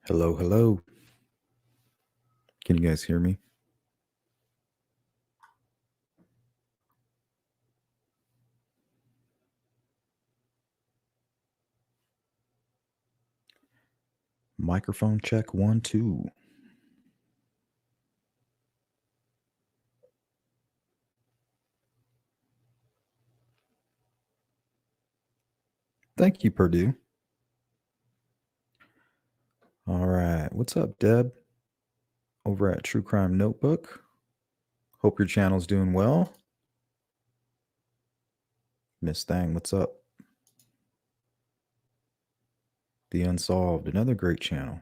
Hello, hello. Can you guys hear me? Microphone check 1, 2. Thank you, Purdue. All right. What's up, Deb? Over at True Crime Notebook. Hope your channel's doing well. Miss Thang, what's up? The Unsolved, another great channel.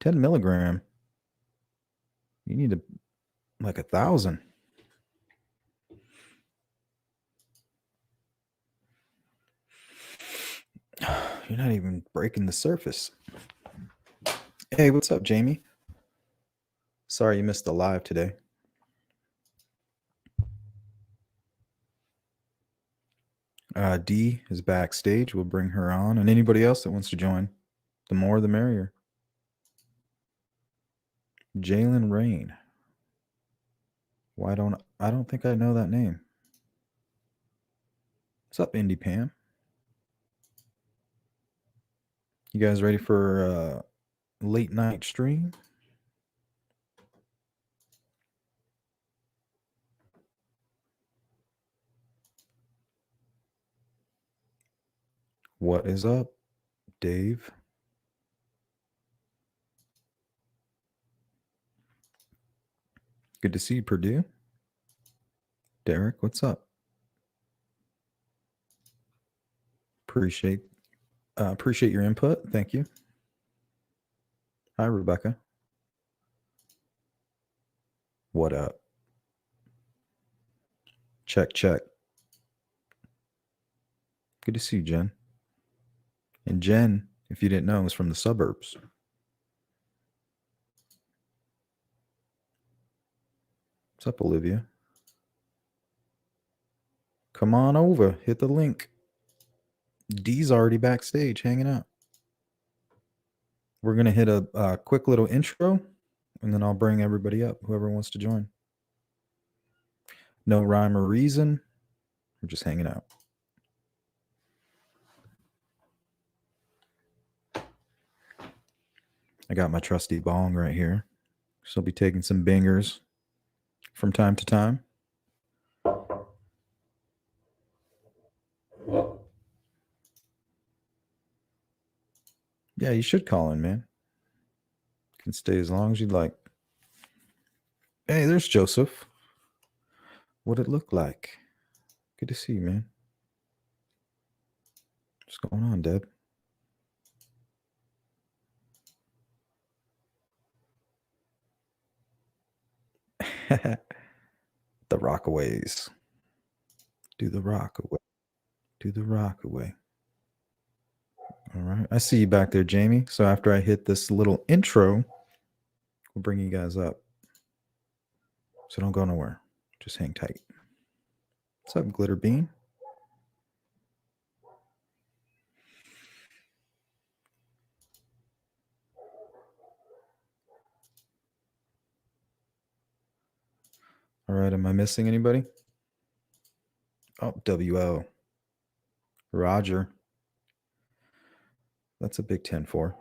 10 milligram. You need like 1,000. You're not even breaking the surface. Hey, what's up, Jamie? Sorry you missed the live today. Dee is backstage. We'll bring her on. And anybody else that wants to join, the more the merrier. Jalen Rain. I don't think I know that name. What's up, Indie Pam? You guys ready for a late night stream? What is up, Dave? Good to see you, Purdue. Derek, what's up? Appreciate your input. Thank you. Hi, Rebecca. What up? Check, check. Good to see you, Jen. And Jen, if you didn't know, is from the suburbs. What's up, Olivia? Come on over. Hit the link. Dee's already backstage hanging out. We're going to hit a quick little intro, and then I'll bring everybody up, whoever wants to join. No rhyme or reason. We're just hanging out. I got my trusty bong right here. So I'll be taking some bingers from time to time. Yeah, you should call in, man. You can stay as long as you'd like. Hey, there's Joseph. What'd it look like? Good to see you, man. What's going on, Deb? The Rockaways. Do the rock away. Do the rock away. All right. I see you back there, Jamie. So after I hit this little intro, we'll bring you guys up. So don't go nowhere. Just hang tight. What's up, Glitter Bean? All right. Am I missing anybody? Oh, WL. Roger. That's a big 10-4.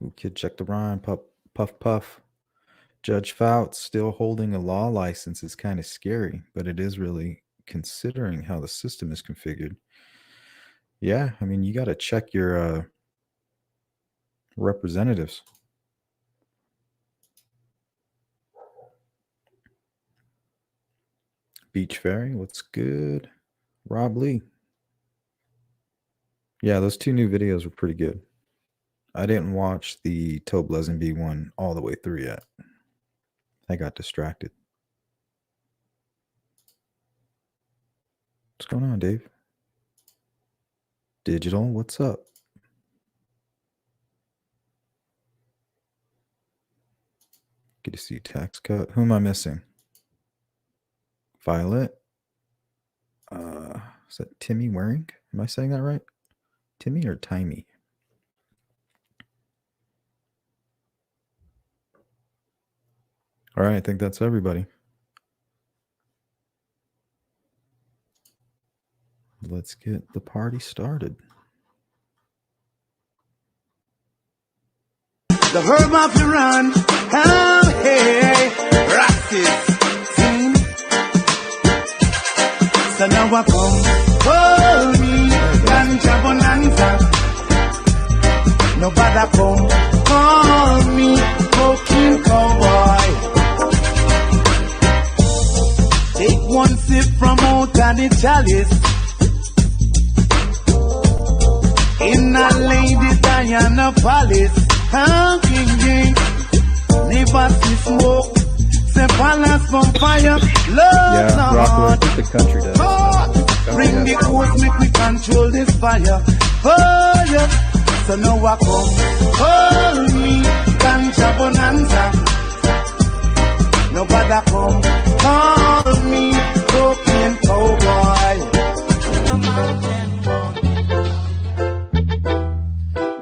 Ooh, kid, check the rhyme. Puff, puff. Judge Fouts still holding a law license is kind of scary, but it is really considering how the system is configured. Yeah, I mean, you got to check your representatives. Beach Ferry, what's good? Rob Lee. Yeah, those 2 new videos were pretty good. I didn't watch the Tobe Lesenby one all the way through yet. I got distracted. What's going on, Dave? Digital, what's up? Good to see you, Tax Cut. Who am I missing? Violet. Is that Timmy Waring? Am I saying that right? Timmy or Timey? All right, I think that's everybody. Let's get the party started. The verb of Iran, oh hey, practice, sing. So now I come, hold me, ganja bonanza. Nobody come, call me, cocaine cowboy. Take one sip from out of the chalice. In a Lady Diana Palace. King, never see smoke. Say palace from fire. Love yeah, Rockwell, I think the country does. Bring the coast, make we control this fire. Fire. So now I come. Hold me, ganja bonanza. Nobody come. Call me, cocaine cowboy.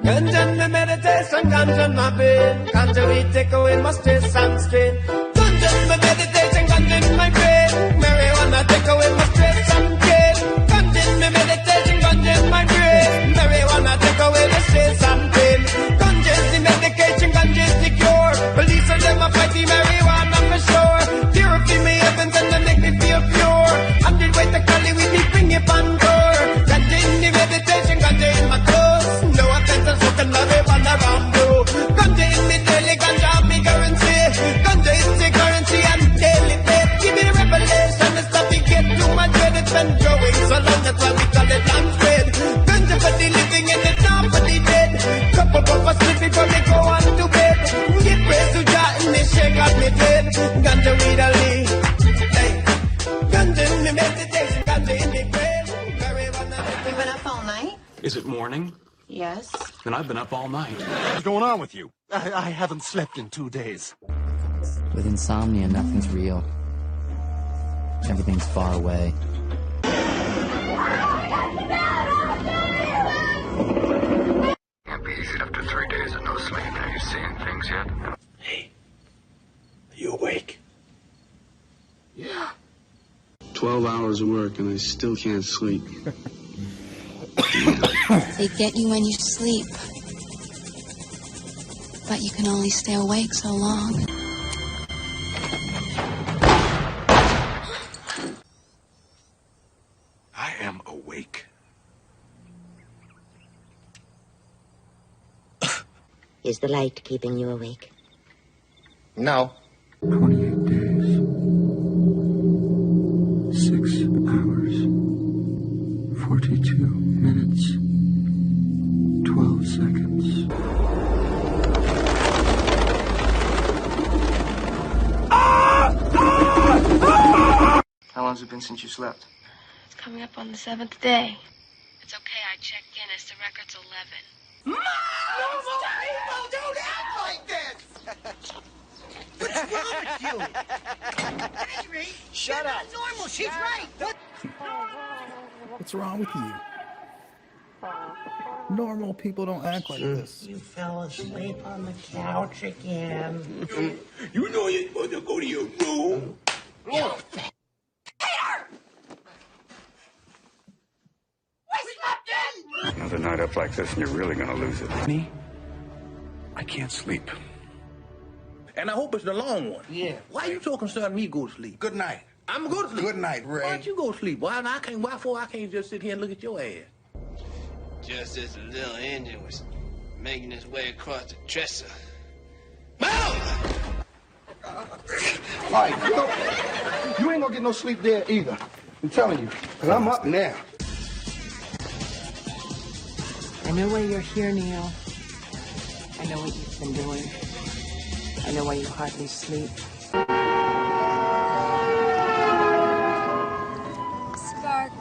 Ganja in my meditation, ganja in my brain. Ganja we take away my stress and strain. Ganja in my meditation, ganja in my brain. Marijuana take away my stress and pain. Ganja in my meditation, ganja in my brain. Marijuana take away the stress and pain. Ganja is the medication, ganja is the cure. Police and them a fight the marijuana for sure. Purify me heavens and they make me feel pure. I'm the way to Cali with me bring it on door. Ganja in the meditation, ganja in my clothes. No offense, I'm smoking marijuana around bro. Ganja in me daily, ganja me currency. Ganja is the currency and daily pay. Give me the revelation, the stuff you get too much when it's been growing so long. That's why we call it land spread. Ganja for the living and it's not for the dead. Couple of sleep before they go on to bed. Get praise to Jah and they shake out me dead. Ganja weed a lead. Hey. Ganja in me meditation, ganja in me brain. Marijuana. You've been up all night? Is it morning? Yes. Then I've been up all night. What's going on with you? I haven't slept in 2 days. With insomnia, nothing's real. Everything's far away. Can't be easy after 3 days of no sleep. Are you seeing things yet? Hey, are you awake? Yeah. 12 hours of work and I still can't sleep. They get you when you sleep. But you can only stay awake so long. I am awake. Is the light keeping you awake? No. 28 days. 6 hours. 42 minutes. 12 seconds. How long's it been since you slept? It's coming up on the 7th day. It's okay, I checked Guinness. The record's 11. People don't act like this! What's wrong with you? Henry, Shut you're up. not normal. She's right. What? What's wrong with you? Normal people don't act like this. You fell asleep on the couch again. You know you're supposed to go to your room. Another night up like this and you're really gonna lose it. Me? I can't sleep. And I hope it's the long one. Yeah. Why you so concerned me go to sleep? Good night. I'm going to sleep. Good night, Ray. Why don't you go to sleep? Why I can't just sit here and look at your ass? Just as the little engine was making its way across the dresser. All right, you ain't gonna get no sleep there either. I'm telling you, because I'm up now. I know why you're here, Neil. I know what you've been doing. I know why you hardly sleep. Sparky,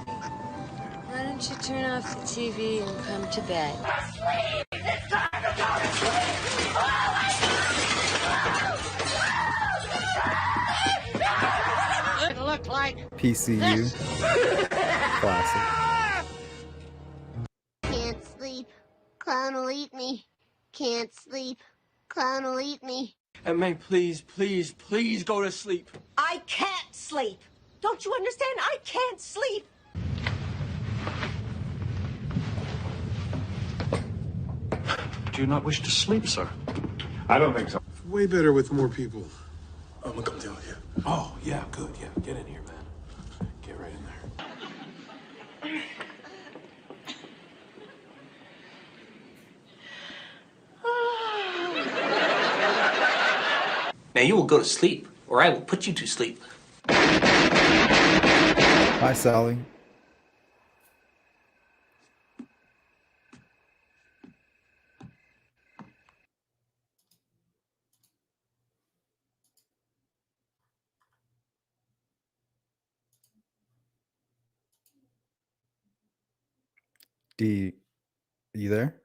why don't you turn off the TV and come to bed? It looked like PCU. Classic. Can't sleep. Clown will eat me. Can't sleep. Clown will eat me. And May, please, please, please go to sleep. I can't sleep. Don't you understand? I can't sleep. Do you not wish to sleep, sir? I don't think so. Way better with more people. I'm gonna come down here. Oh, yeah, good. Yeah, get in here, man. Get right in there. Now you will go to sleep, or I will put you to sleep. Hi, Sally. D, you there?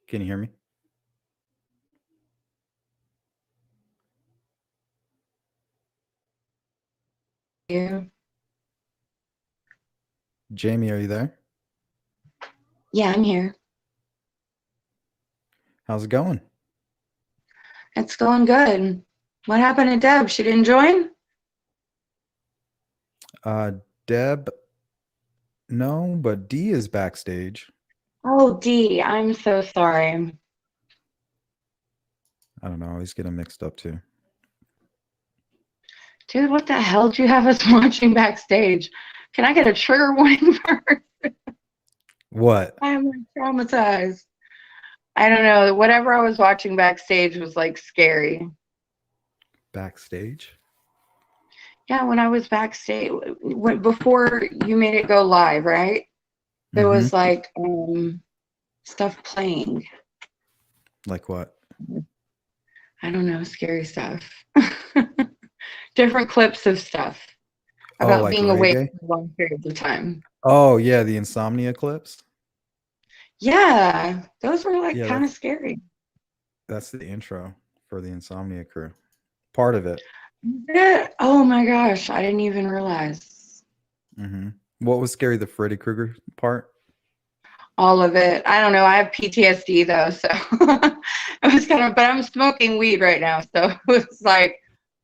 Can you hear me? Yeah. Jamie, are you there? Yeah, I'm here. How's it going? It's going good. What happened to Deb? She didn't join? Deb, no, but D is backstage. Oh, Dee, I'm so sorry. I don't know. I always get them mixed up too. Dude, what the hell do you have us watching backstage? Can I get a trigger warning first? What? I'm like traumatized. I don't know. Whatever I was watching backstage was like scary. Backstage? Yeah, when I was backstage, before you made it go live, right? There was like stuff playing. Like what? I don't know, scary stuff. Different clips of stuff about like being awake reggae? for long periods of time. Oh, yeah, the Insomnia clips. Yeah, those were like Yeah, kind of scary. That's the intro for the Insomnia crew. Part of it. Yeah. Oh my gosh, I didn't even realize. What was scary? The Freddy Krueger part? All of it. I don't know. I have PTSD though, so it was kind of. But I'm smoking weed right now, so it was like,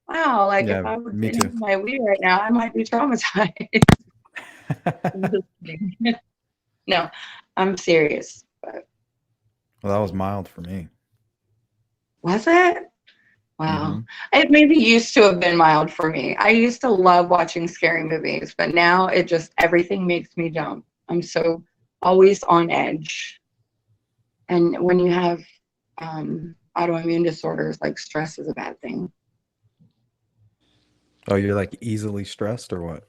wow. Like if I would me get too. into my weed right now, I might be traumatized. I'm just kidding. No, I'm serious. But Well, that was mild for me. was it? Wow. It maybe used to have been mild for me. I used to love watching scary movies, but now it just everything makes me jump. I'm so always on edge. And when you have autoimmune disorders, like stress is a bad thing. Oh, you're like easily stressed or what?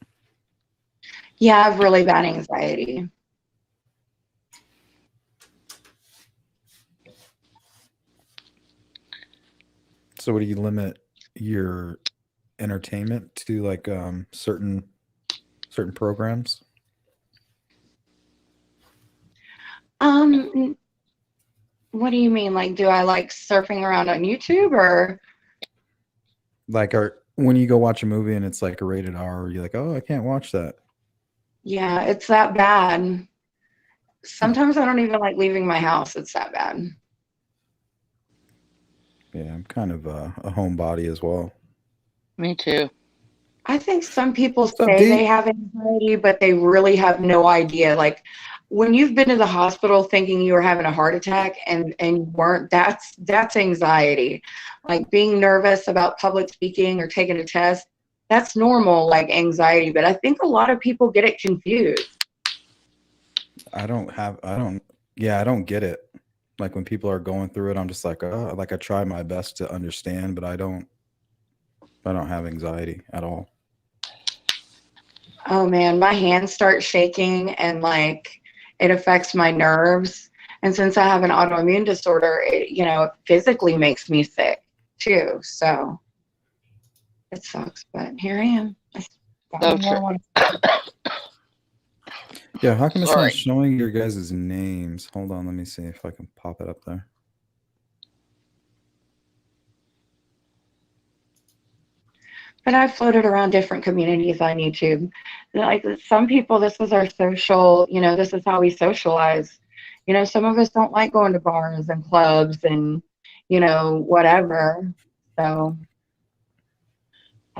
Yeah, I have really bad anxiety. So what do you limit your entertainment to, like certain programs? What do you mean? Like, do I like surfing around on YouTube or? Like, when you go watch a movie and it's like a rated R, you're like, oh, I can't watch that. Yeah, it's that bad. Sometimes I don't even like leaving my house. It's that bad. Yeah, I'm kind of a homebody as well. Me too. I think some people What's up, say D? they have anxiety, but they really have no idea. Like when you've been to the hospital thinking you were having a heart attack and you weren't, that's anxiety. Like being nervous about public speaking or taking a test, that's normal, like anxiety. But I think a lot of people get it confused. I don't get it. Like when people are going through it, I'm just like, oh, like I try my best to understand, but I don't have anxiety at all. Oh man, my hands start shaking and like it affects my nerves. And since I have an autoimmune disorder, it physically makes me sick too. So it sucks, but here I am. Yeah, how come it's not showing your guys' names? Hold on, let me see if I can pop it up there. But I've floated around different communities on YouTube. Like some people, this is our social, this is how we socialize. Some of us don't like going to bars and clubs and, whatever. So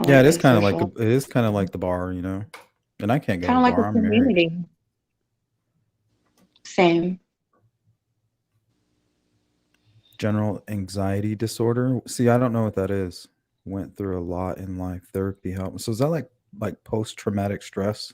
Yeah, it like is to kind of like social, the bar, and I can't go to kind a of like a bar. I'm married. community. Same. General anxiety disorder. See, I don't know what that is. Went through a lot in life. Therapy helped. So is that like post-traumatic stress?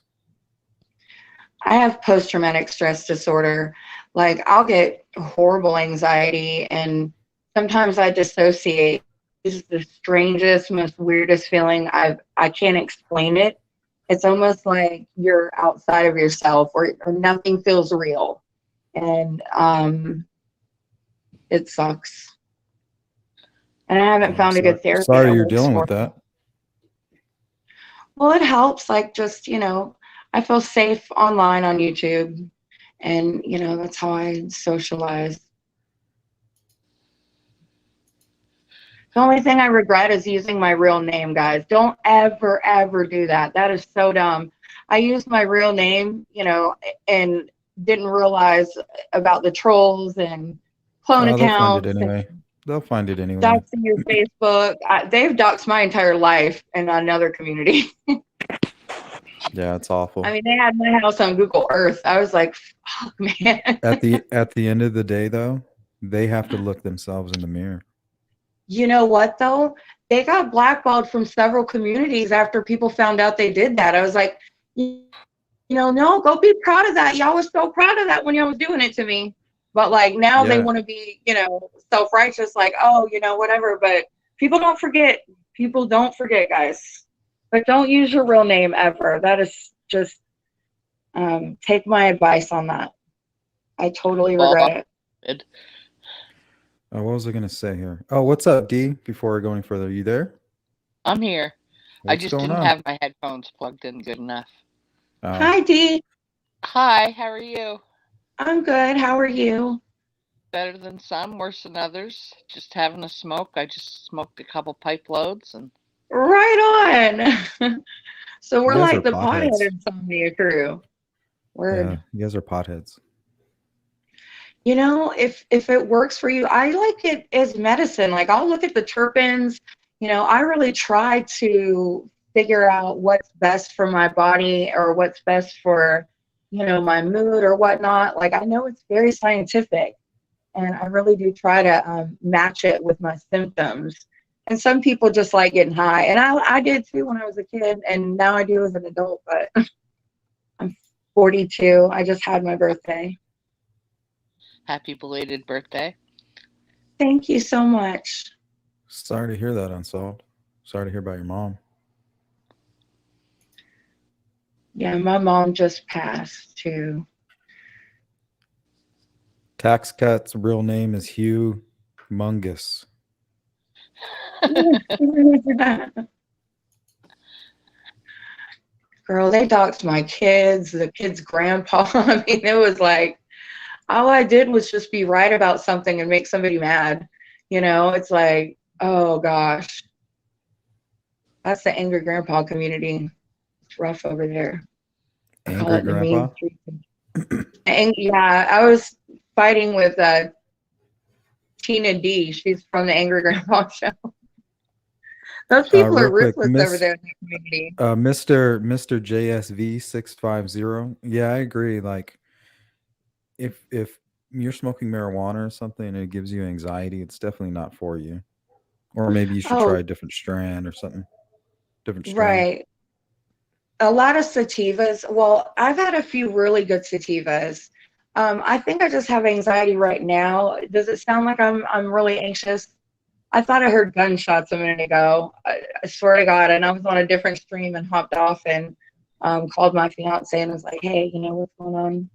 I have post-traumatic stress disorder. Like I'll get horrible anxiety and sometimes I dissociate. This is the strangest, most weirdest feeling. I can't explain it. It's almost like you're outside of yourself or nothing feels real. And it sucks. And I haven't found a good therapy Sorry that you're works dealing for with me. that. Well, it helps. Like just, I feel safe online on YouTube. And, that's how I socialize. The only thing I regret is using my real name, guys. Don't ever, ever do that. That is so dumb. I used my real name, and didn't realize about the trolls and clone They'll find it accounts anyway. They'll find it anyway. doxing your Facebook. They've doxed my entire life in another community. Yeah, it's awful. I mean, they had my house on Google Earth. I was like, fuck, man. At the end of the day, though, they have to look themselves in the mirror. You know what, though? They got blackballed from several communities after people found out they did that. I was like, no, go be proud of that. Y'all was so proud of that when y'all was doing it to me. But like now they want to be, self-righteous, like, oh, whatever. But people don't forget. People don't forget, guys. But don't use your real name ever. That is just take my advice on that. I totally regret it. Oh, what was I gonna say here? Oh, what's up, D? Before we go any further, are you there? I'm here. I What's just going didn't on? have my headphones plugged in good enough. Hi, D. Hi, how are you? I'm good. How are you? Better than some, worse than others. Just having a smoke. I just smoked a couple pipe loads and Right on. So we're You guys like are the potheads. pothead Insomnia crew. Word. Yeah, you guys are potheads. If it works for you, I like it as medicine. Like I'll look at the terpenes. I really try to figure out what's best for my body or what's best for, my mood or whatnot. Like I know it's very scientific, and I really do try to match it with my symptoms. And some people just like getting high, and I did too when I was a kid, and now I do as an adult. But I'm 42. I just had my birthday. happy belated birthday. Thank you so much. Sorry to hear that, Unsolved. Sorry to hear about your mom. Yeah, my mom just passed too. Tax Cat's real name is Hugh Mungus. Girl, they doxed my kids, the kid's grandpa. I mean, it was like, all I did was just be right about something and make somebody mad. It's like, oh gosh. That's the angry grandpa community. It's rough over there. I call Angry it the grandpa? mean street. And yeah, I was fighting with Tina D. She's from the Angry Grandpa show. Those people are Real quick, ruthless over there in the community. Mr. JSV 650. Yeah, I agree. Like, if you're smoking marijuana or something and it gives you anxiety, it's definitely not for you. Or maybe you should try a different strand or something. Different strain. Right. A lot of sativas. Well, I've had a few really good sativas. I think I just have anxiety right now. Does it sound like I'm really anxious? I thought I heard gunshots a minute ago. I swear to God. And I was on a different stream and hopped off and called my fiance and was like, hey, what's going on?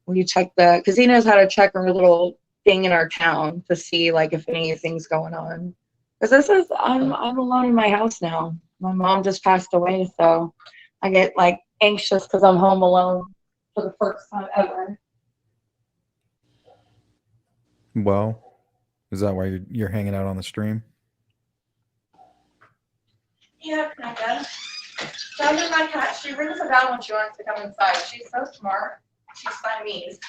Will you check because he knows how to check our little thing in our town to see like if anything's going on. Because I'm alone in my house now. My mom just passed away, so I get like anxious because I'm home alone for the first time ever. Well, is that why you're hanging out on the stream? Yeah, kinda. So my cat, she rings a bell when she wants to come inside. She's so smart. She's Siamese.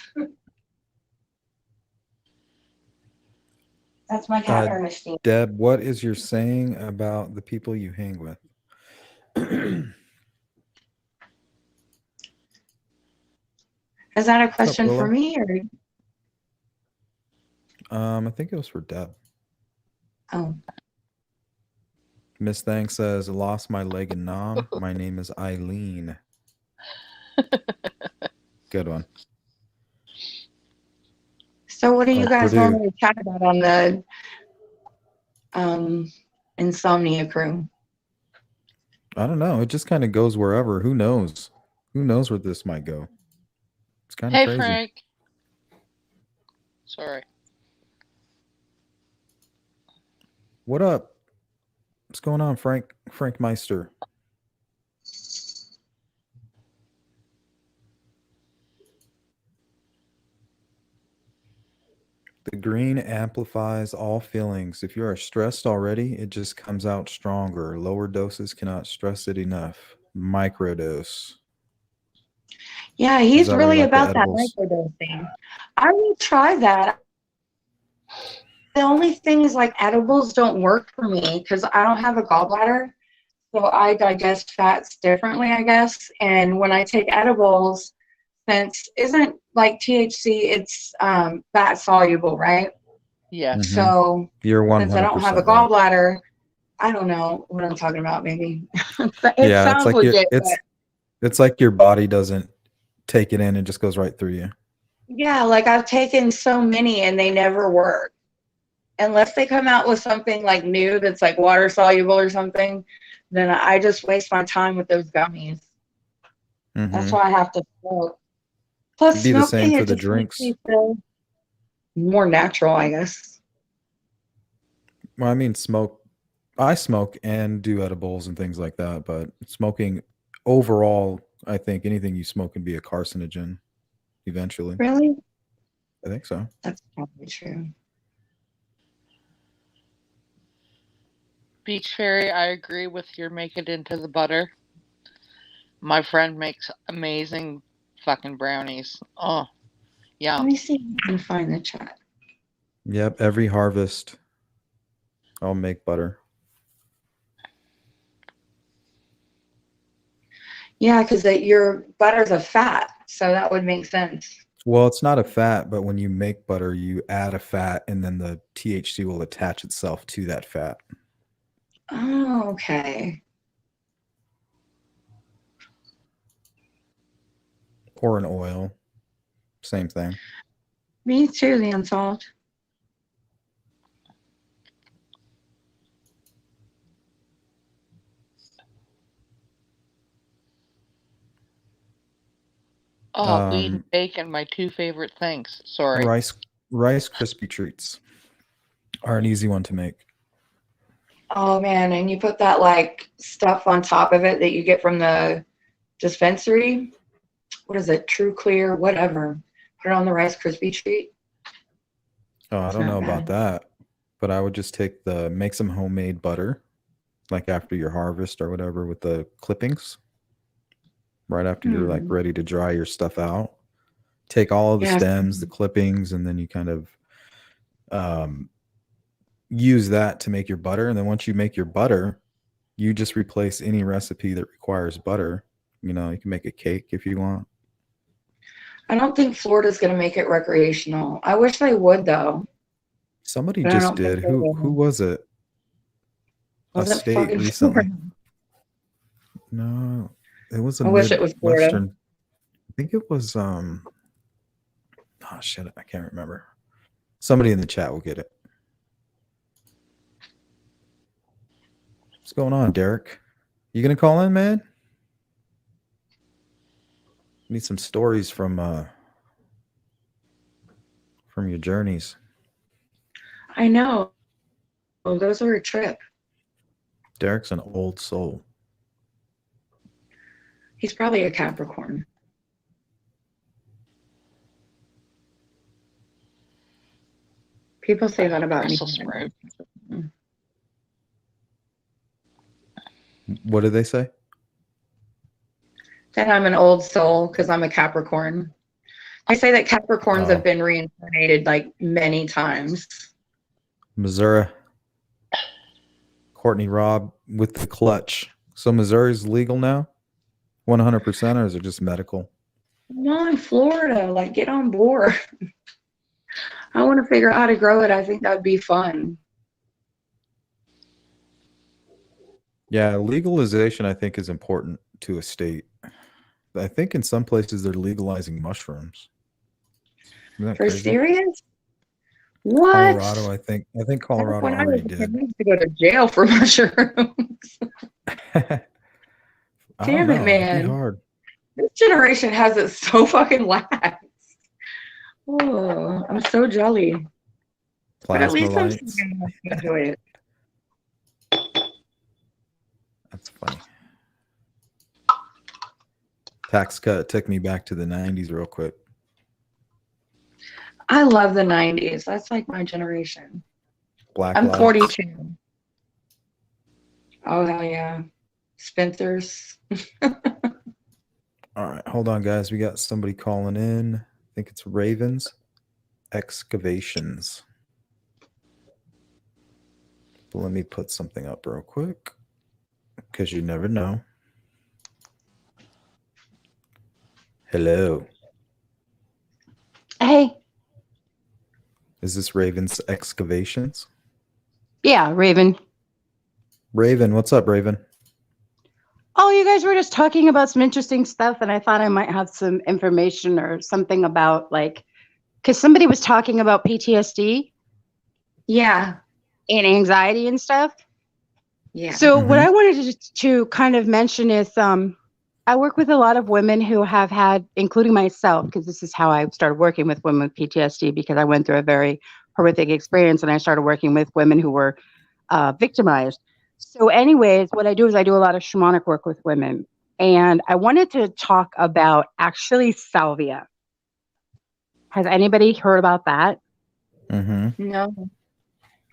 That's my cat, Ernestine. Deb, what is your saying about the people you hang with? Is that a question for Willow? me or? I think it was for Deb. Oh. Miss Thang says, lost my leg in Nam. My name is Eileen. Good one. So what do you guys Purdue. normally chat about on the Insomnia crew? I don't know. It just kind of goes wherever. Who knows? Who knows where this might go? It's kind of Hey, crazy. Frank. Sorry. What up? What's going on, Frank Meister? The green amplifies all feelings. If you are stressed already, it just comes out stronger. Lower doses cannot stress it enough. Microdose. Yeah, Is he's that why you really like the about that edibles? microdosing. I will try that. The only thing is like edibles don't work for me because I don't have a gallbladder. So I digest fats differently, I guess. And when I take edibles, since isn't like THC, it's fat soluble, right? Yeah. So You're 100% since I don't have a right. gallbladder, I don't know what I'm talking about. Maybe it Yeah, it's sounds like legit. it's like your body doesn't take it in and just goes right through you. Yeah, like I've taken so many and they never work. Unless they come out with something like new that's like water soluble or something, then I just waste my time with those gummies. That's why I have to smoke. Plus, It'd be the same smoking, for it the just makes drinks. me feel more natural, I guess. Well, I mean, I smoke and do edibles and things like that, but smoking overall, I think anything you smoke can be a carcinogen eventually. Really? I think so. That's probably true. Beach Fairy, I agree with your make it into the butter. My friend makes amazing fucking brownies. Oh, Let yum. me see if I can find the chat. Yep, every harvest I'll make butter. Yeah, because your butter's a fat, so that would make sense. Well, it's not a fat, but when you make butter, you add a fat and then the THC will attach itself to that fat. Oh, okay. Or an oil. Same thing. Me too, the unsalt. Oh, weed and bacon, my two favorite things. Sorry. Rice Krispie treats are an easy one to make. Oh man, and you put that like stuff on top of it that you get from the dispensary. What is it? True Clear, whatever. Put it on the Rice Krispie treat. Oh, I don't know about that, but I would just make some homemade butter, like after your harvest or whatever, with the clippings. Right after you're like ready to dry your stuff out, take all of the stems, the clippings, and then you kind of use that to make your butter. And then once you make your butter, you just replace any recipe that requires butter. You know, you can make a cake if you want. I don't think Florida's going to make it recreational. I wish they would, though. Somebody But just did. Who was it? Was a it state recently. No, it was a I wish it was Florida. Midwestern. I think it was oh shit, I can't remember. Somebody in the chat will get it. What's going on, Derek? You gonna call in, man? Need some stories from your journeys. I know. Oh, those are a trip. Derek's an old soul. He's probably a Capricorn. People say that about me. What did they say? That I'm an old soul because I'm a Capricorn. They say that Capricorns have been reincarnated like many times. Missouri. Courtney Robb with the clutch. So Missouri's legal now? 100%, or is it just medical? No, in Florida, like get on board. I want to figure out how to grow it. I think that would be fun. Yeah, legalization I think is important to a state. I think in some places they're legalizing mushrooms. Isn't that For crazy? serious? What? Colorado, I think Colorado When I already was a kid, did. I used to go to jail for mushrooms. I don't Damn know, it, it'd man. be hard. This generation has it so fucking lax. Oh, I'm so jelly. But at Plasma least I'm lights. still gonna enjoy it. That's funny. Tax cut took me back to the 90s real quick. I love the 90s. That's like my generation. Black I'm lights. 42. Oh, hell yeah. Spencer's. All right, hold on, guys. We got somebody calling in. I think it's Ravens Excavations. But let me put something up real quick because you never know. Hello. Hey. Is this Ravens Excavations? Yeah, Raven. Raven, what's up, Raven? Oh, you guys were just talking about some interesting stuff, and I thought I might have some information or something about, like, because somebody was talking about PTSD. Yeah. And anxiety and stuff. Yeah. So what I wanted to kind of mention is I work with a lot of women who have had, including myself, because this is how I started working with women with PTSD, because I went through a very horrific experience, and I started working with women who were victimized. So anyways, what I do is I do a lot of shamanic work with women. And I wanted to talk about actually salvia. Has anybody heard about that? No,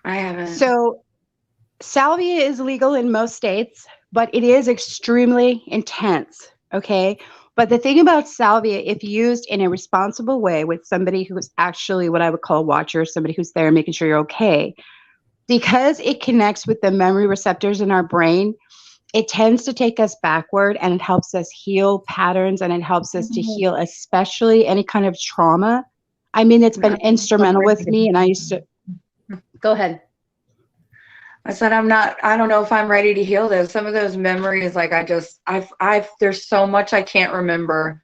I haven't. So salvia is legal in most states, but it is extremely intense. Okay. But the thing about salvia, if used in a responsible way with somebody who is actually what I would call a watcher, somebody who's there making sure you're okay, because it connects with the memory receptors in our brain, it tends to take us backward, and it helps us heal patterns, and it helps us to heal, especially any kind of trauma. I mean, it's been instrumental with me, and I used to go ahead. I said, I don't know if I'm ready to heal those. Some of those memories, like there's so much I can't remember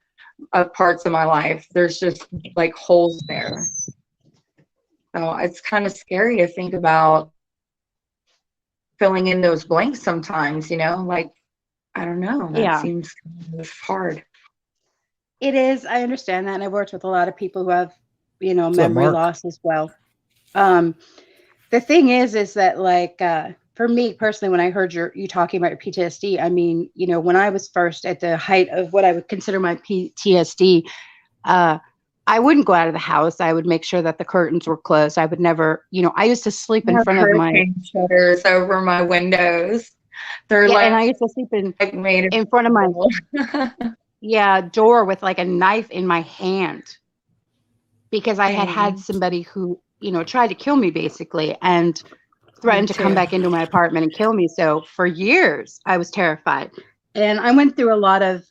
of parts of my life. There's just like holes there. So it's kind of scary to think about filling in those blanks sometimes, you know, like, I don't know. That seems kind of hard. It is. I understand that. And I've worked with a lot of people who have, you know, What's up, memory Mark? loss as well. The thing is that, like, for me personally, when I heard you talking about your PTSD, I mean, you know, when I was first at the height of what I would consider my PTSD, I wouldn't go out of the house. I would make sure that the curtains were closed. I would never, you know, I used to sleep in front of my shutters over my windows. They're like, and I used to sleep in front of my door with like a knife in my hand, because I had somebody who, you know, tried to kill me basically, and threatened to come back into my apartment and kill me. So for years I was terrified, and I went through a lot of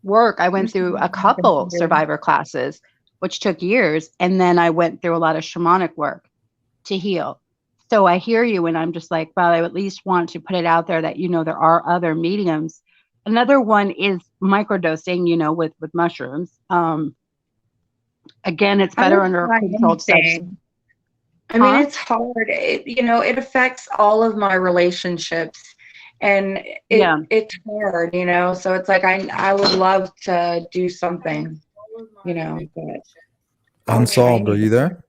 work. I went through a couple survivor classes, which took years, and then I went through a lot of shamanic work to heal. So I hear you, and I'm just like, well, I at least want to put it out there that, you know, there are other mediums. Another one is microdosing, you know, with mushrooms. Again, it's better under a controlled substance. I mean, it's hard. It affects all of my relationships, and it's hard, you know. So it's like I would love to do something, you know. But Unsolved, are you there?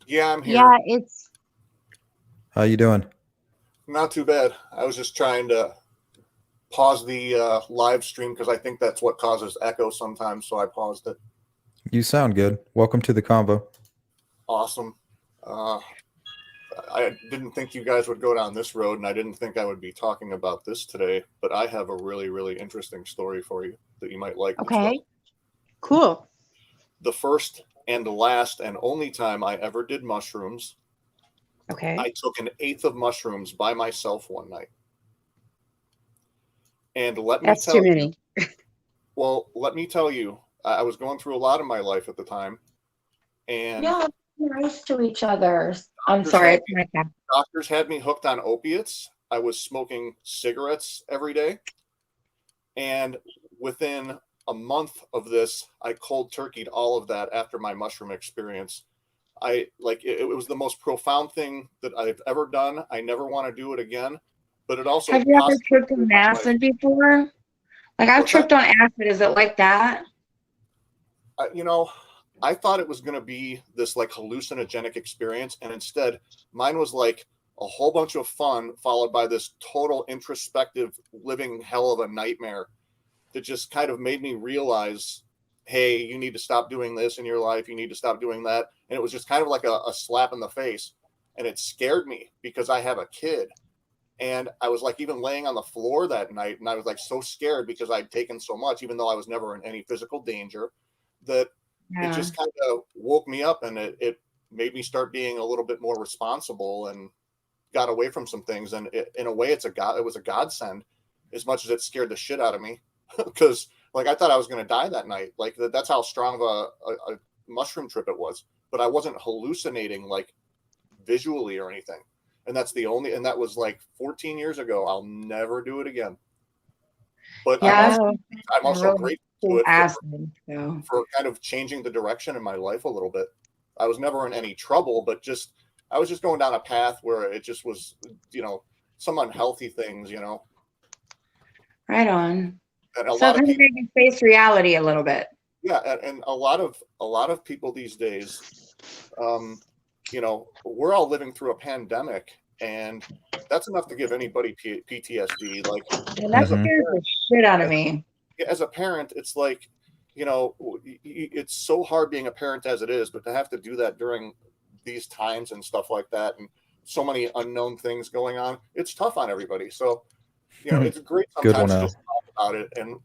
Yeah, I'm here. Yeah, it's. How you doing? Not too bad. I was just trying to pause the live stream because I think that's what causes echo sometimes, so I paused it. You sound good. Welcome to the convo. Awesome. I didn't think you guys would go down this road, and I didn't think I would be talking about this today, but I have a really, really interesting story for you that you might like. Okay. Michelle. Cool. The first and the last and only time I ever did mushrooms, Okay. I took an eighth of mushrooms by myself one night. And let me That's tell too many. you, well, let me tell you, I was going through a lot in my life at the time. And Yeah, nice to each other. I'm sorry. It's my cat. Doctors had me hooked on opiates. I was smoking cigarettes every day. And within a month of this, I cold turkeyed all of that after my mushroom experience. It was the most profound thing that I've ever done. I never want to do it again. But it also Have you ever tripped on acid before? Like I've tripped on acid. Is it like that? I thought it was going to be this like hallucinogenic experience, and instead mine was like a whole bunch of fun followed by this total introspective living hell of a nightmare that just kind of made me realize, hey, you need to stop doing this in your life. You need to stop doing that. And it was just kind of like a slap in the face. And it scared me because I have a kid. And I was like even laying on the floor that night, and I was like so scared because I'd taken so much, even though I was never in any physical danger, that it just kind of woke me up, and it made me start being a little bit more responsible and got away from some things. And in a way, it was a godsend, as much as it scared the shit out of me, because like I thought I was going to die that night. Like that's how strong of a mushroom trip it was. But I wasn't hallucinating like visually or anything. And that was like 14 years ago. I'll never do it again. But yeah, I'm also really grateful cool to it acid, for kind of changing the direction in my life a little bit. I was never in any trouble, but I was just going down a path where it just was, some unhealthy things, Right on. And a So lot of kind of people, made you face reality a little bit. yeah, and a lot of people these days, we're all living through a pandemic, and that's enough to give anybody PTSD. Like, And that scares the shit out of me. As a parent, it's like, it's so hard being a parent as it is, but to have to do that during these times and stuff like that, and so many unknown things going on, it's tough on everybody. So, it's great sometimes to just talk about it. And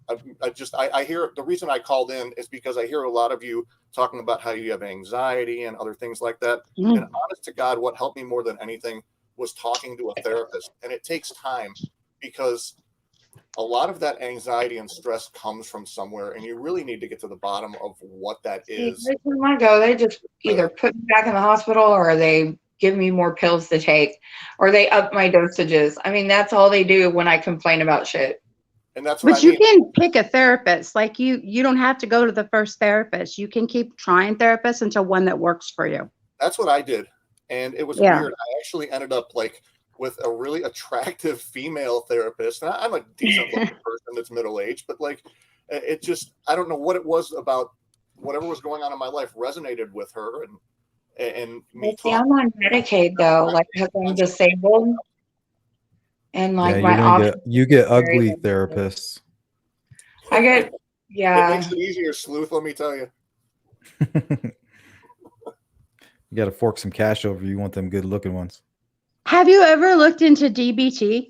I hear the reason I called in is because I hear a lot of you talking about how you have anxiety and other things like that. And honest to God, what helped me more than anything was talking to a therapist. And it takes time, because a lot of that anxiety and stress comes from somewhere, and you really need to get to the bottom of what that is. Every time I go, they just either put me back in the hospital, or they give me more pills to take, or they up my dosages. I mean, that's all they do when I complain about shit. And that's what But you can pick a therapist. Like you don't have to go to the first therapist. You can keep trying therapists until one that works for you. That's what I did. And it was weird. I actually ended up like with a really attractive female therapist. And I'm a decent looking person that's middle-aged, but like it just, I don't know what it was about whatever was going on in my life resonated with her and me. See, I'm on Medicaid though, like because I'm disabled. And like you get ugly therapists. I get, It makes it easier, sleuth, let me tell you. You got to fork some cash over. You want them good looking ones. Have you ever looked into DBT?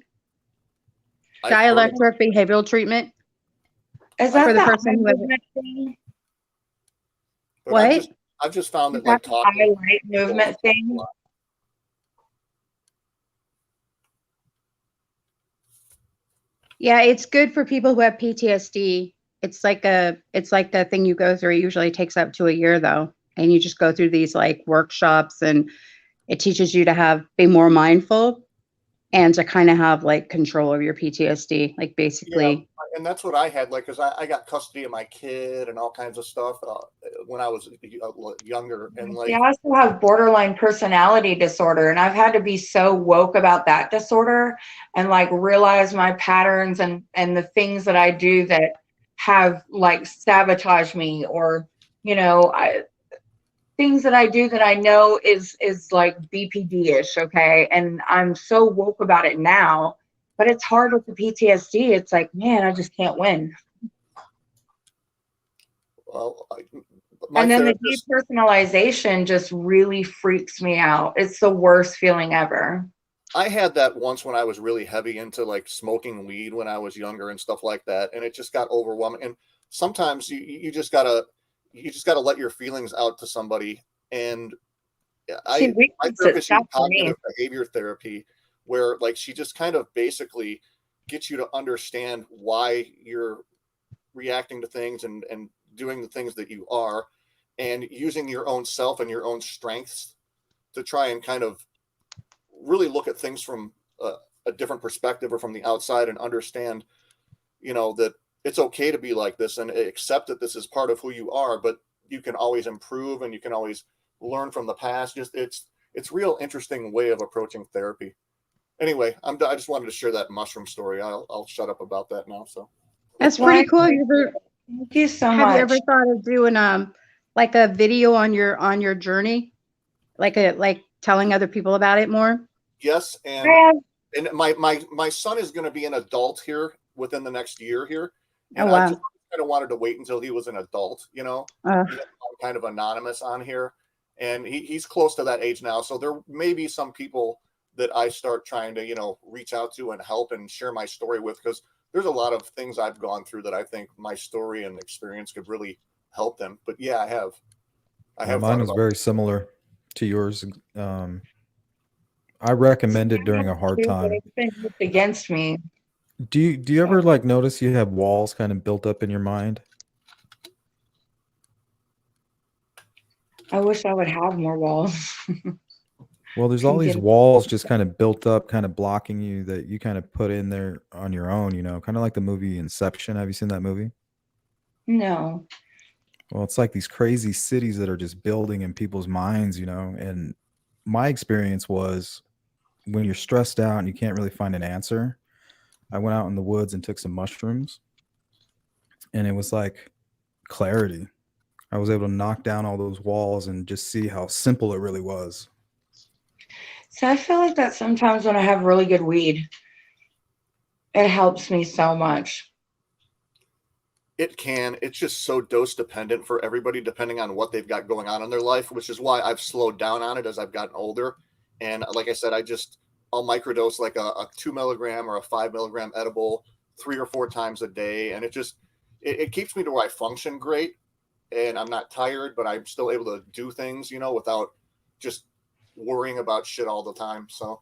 Dialectic behavioral treatment? Is that for the the person who has thing? What? I've just found that Is that like the talking highlight movement thing? Yeah, it's good for people who have PTSD. It's like the thing you go through. It usually takes up to a year though. And you just go through these like workshops, and it teaches you to be more mindful and to kind of have like control over your PTSD, like basically. Yeah, and that's what I had, like, because I got custody of my kid and all kinds of stuff when I was younger. And like, I also have borderline personality disorder, and I've had to be so woke about that disorder and like realize my patterns and the things that I do that have like sabotaged me, or things that I do that I know is like BPD-ish, okay? And I'm so woke about it now, but it's hard with the PTSD. It's like, man, I just can't win. Well, And then the therapist, depersonalization just really freaks me out. It's the worst feeling ever. I had that once when I was really heavy into like smoking weed when I was younger and stuff like that, and it just got overwhelming. And sometimes you just gotta let your feelings out to somebody. And See, my therapist used cognitive behavior therapy, where like she just kind of basically gets you to understand why you're reacting to things and doing the things that you are, and using your own self and your own strengths to try and kind of really look at things from a different perspective or from the outside and understand, that it's okay to be like this and accept that this is part of who you are, but you can always improve and you can always learn from the past. Just it's real interesting way of approaching therapy. Anyway, I just wanted to share that mushroom story. I'll shut up about that now. So That's pretty cool. Thank you so much. Have you ever thought of doing like a video on your journey, like telling other people about it more? Yes, and my son is going to be an adult here within the next year here, and I just kind of wanted to wait until he was an adult. I'm kind of anonymous on here, and he's close to that age now. So there may be some people that I start trying to reach out to and help and share my story with, because there's a lot of things I've gone through that I think my story and experience could really help them. But yeah, I have. Mine is very similar to yours. I recommend it during a hard time. It's been used against me. Do you ever like notice you have walls kind of built up in your mind? I wish I would have more walls. Well, there's all these walls just kind of built up, kind of blocking you, that you kind of put in there on your own, kind of like the movie Inception. Have you seen that movie? No. Well, it's like these crazy cities that are just building in people's minds, and my experience was, when you're stressed out and you can't really find an answer, I went out in the woods and took some mushrooms, and it was like clarity. I was able to knock down all those walls and just see how simple it really was. So I feel like that sometimes when I have really good weed, it helps me so much. It's just so dose dependent for everybody, depending on what they've got going on in their life, which is why I've slowed down on it as I've gotten older. And like I said, I'll microdose like a 2 milligram or a 5 milligram edible 3 or 4 times a day. And it keeps me to where I function great and I'm not tired, but I'm still able to do things, without just worrying about shit all the time. So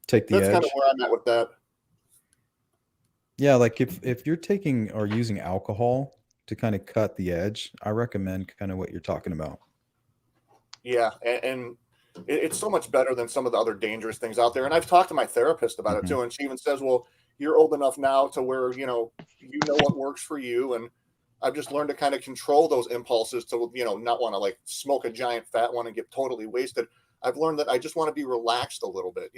take the edge. That's kind of where I'm at with that. Yeah, like if you're taking or using alcohol to kind of cut the edge, I recommend kind of what you're talking about. Yeah, and it's so much better than some of the other dangerous things out there. And I've talked to my therapist about it too, and she even says, well, you're old enough now to where you know what works for you. And I've just learned to kind of control those impulses to not want to like smoke a giant fat one and get totally wasted. I've learned that I just want to be relaxed a little bit,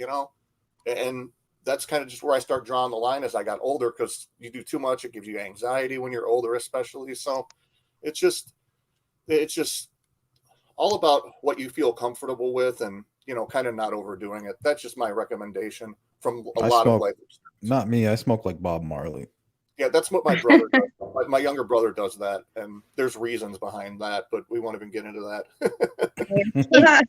and that's kind of just where I start drawing the line as I got older, because you do too much, it gives you anxiety when you're older, especially. So it's just all about what you feel comfortable with, and kind of not overdoing it. That's just my recommendation from a lot of life. Not me. I smoke like Bob Marley. Yeah, that's what my brother does. My younger brother does that, and there's reasons behind that, but we won't even get into that.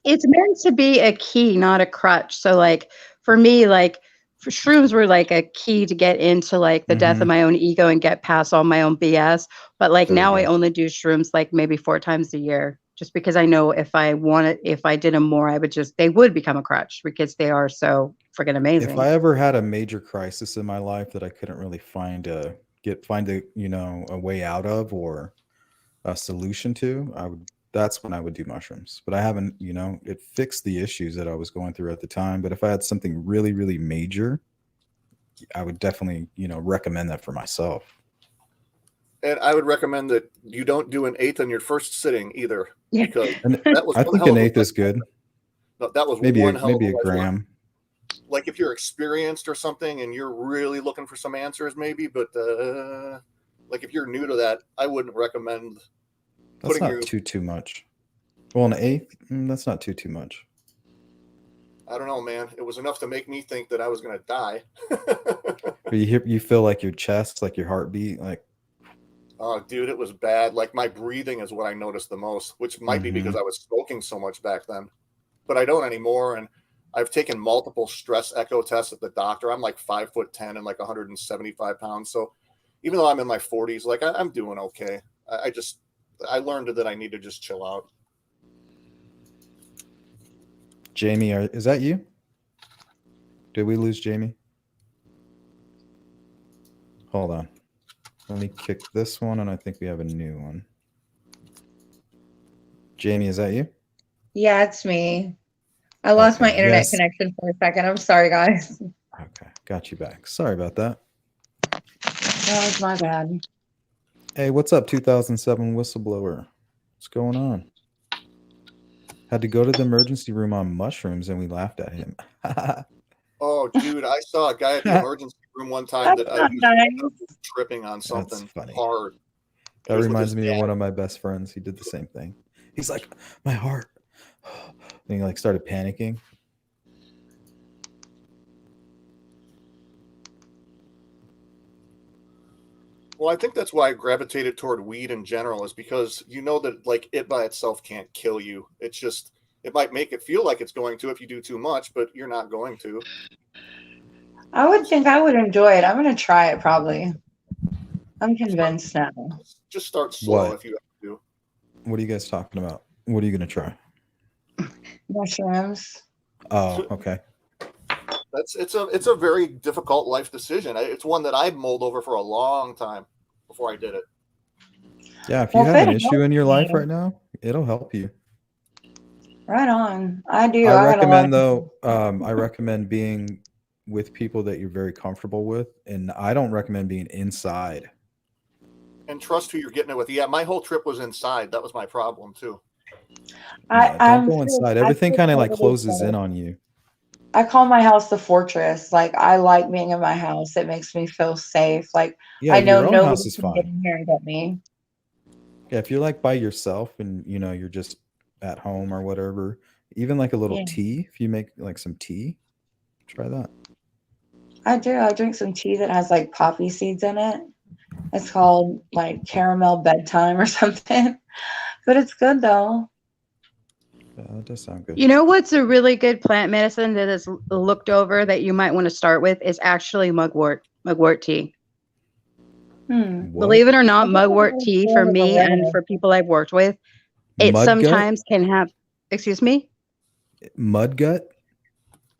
It's meant to be a key, not a crutch. So like for me, like shrooms were like a key to get into like the death of my own ego and get past all my own BS. But like now I only do shrooms like maybe 4 times a year, just because I know if I did them more, they would become a crutch, because they are so freaking amazing. If I ever had a major crisis in my life that I couldn't really find a way out of or a solution to, that's when I would do mushrooms. But I haven't, it fixed the issues that I was going through at the time. But if I had something really, really major, I would definitely, recommend that for myself. And I would recommend that you don't do an eighth on your first sitting either. Yeah. Because I think an eighth is good. No, that was maybe one hell of a gram. Like if you're experienced or something and you're really looking for some answers, maybe. But like if you're new to that, I wouldn't recommend. That's not too much. Well, an eighth, that's not too much. I don't know, man. It was enough to make me think that I was going to die. You feel like your chest, like your heartbeat, like. Oh, dude, it was bad. Like my breathing is what I noticed the most, which might be because I was smoking so much back then, but I don't anymore. And I've taken multiple stress echo tests at the doctor. I'm like 5'10" and like 175 pounds. So even though I'm in my 40s, like I'm doing okay. I learned that I need to just chill out. Jamie, is that you? Did we lose Jamie? Hold on. Let me kick this one, and I think we have a new one. Jamie, is that you? Yeah, it's me. I lost my internet yes. connection for a second. I'm sorry, guys. Okay, got you back. Sorry about that. That was my bad. Hey, what's up, 2007 whistleblower? What's going on? Had to go to the emergency room on mushrooms, and we laughed at him. Oh, dude, I saw a guy at the emergency room one time that I was tripping on something hard. That reminds me of one of my best friends. He did the same thing. He's like, my heart. And he like started panicking. Well, I think that's why I gravitated toward weed in general, is because you know that like it by itself can't kill you. It's just, it might make it feel like it's going to if you do too much, but you're not going to. I would think I would enjoy it. I'm going to try it probably. I'm convinced now. Just start slow What? if you have to. What are you guys talking about? What are you going to try? Mushrooms. Oh, okay. It's a very difficult life decision. It's one that I've mulled over for a long time before I did it. Yeah, if you have an issue in your life right now, it'll help you. Right on. I do. I recommend though. I recommend being with people that you're very comfortable with, and I don't recommend being inside. And trust who you're getting it with. Yeah, my whole trip was inside. That was my problem too. Don't go inside. Everything kind of like closes in on you. I call my house the fortress. Like I like being in my house. It makes me feel safe. Like Yeah, I know your own nobody house is can get fine. in here and get me. Yeah, if you're like by yourself and you know you're just at home or whatever, even like a little Yeah. tea. If you make like some tea, try that. I do. I drink some tea that has like poppy seeds in it. It's called like caramel bedtime or something. But it's good though. That does sound good. You know what's a really good plant medicine that is looked over that you might want to start with is actually mugwort tea. Believe it or not, mugwort tea for me and for people I've worked with, it Mud gut? sometimes can have, excuse me? Mud gut?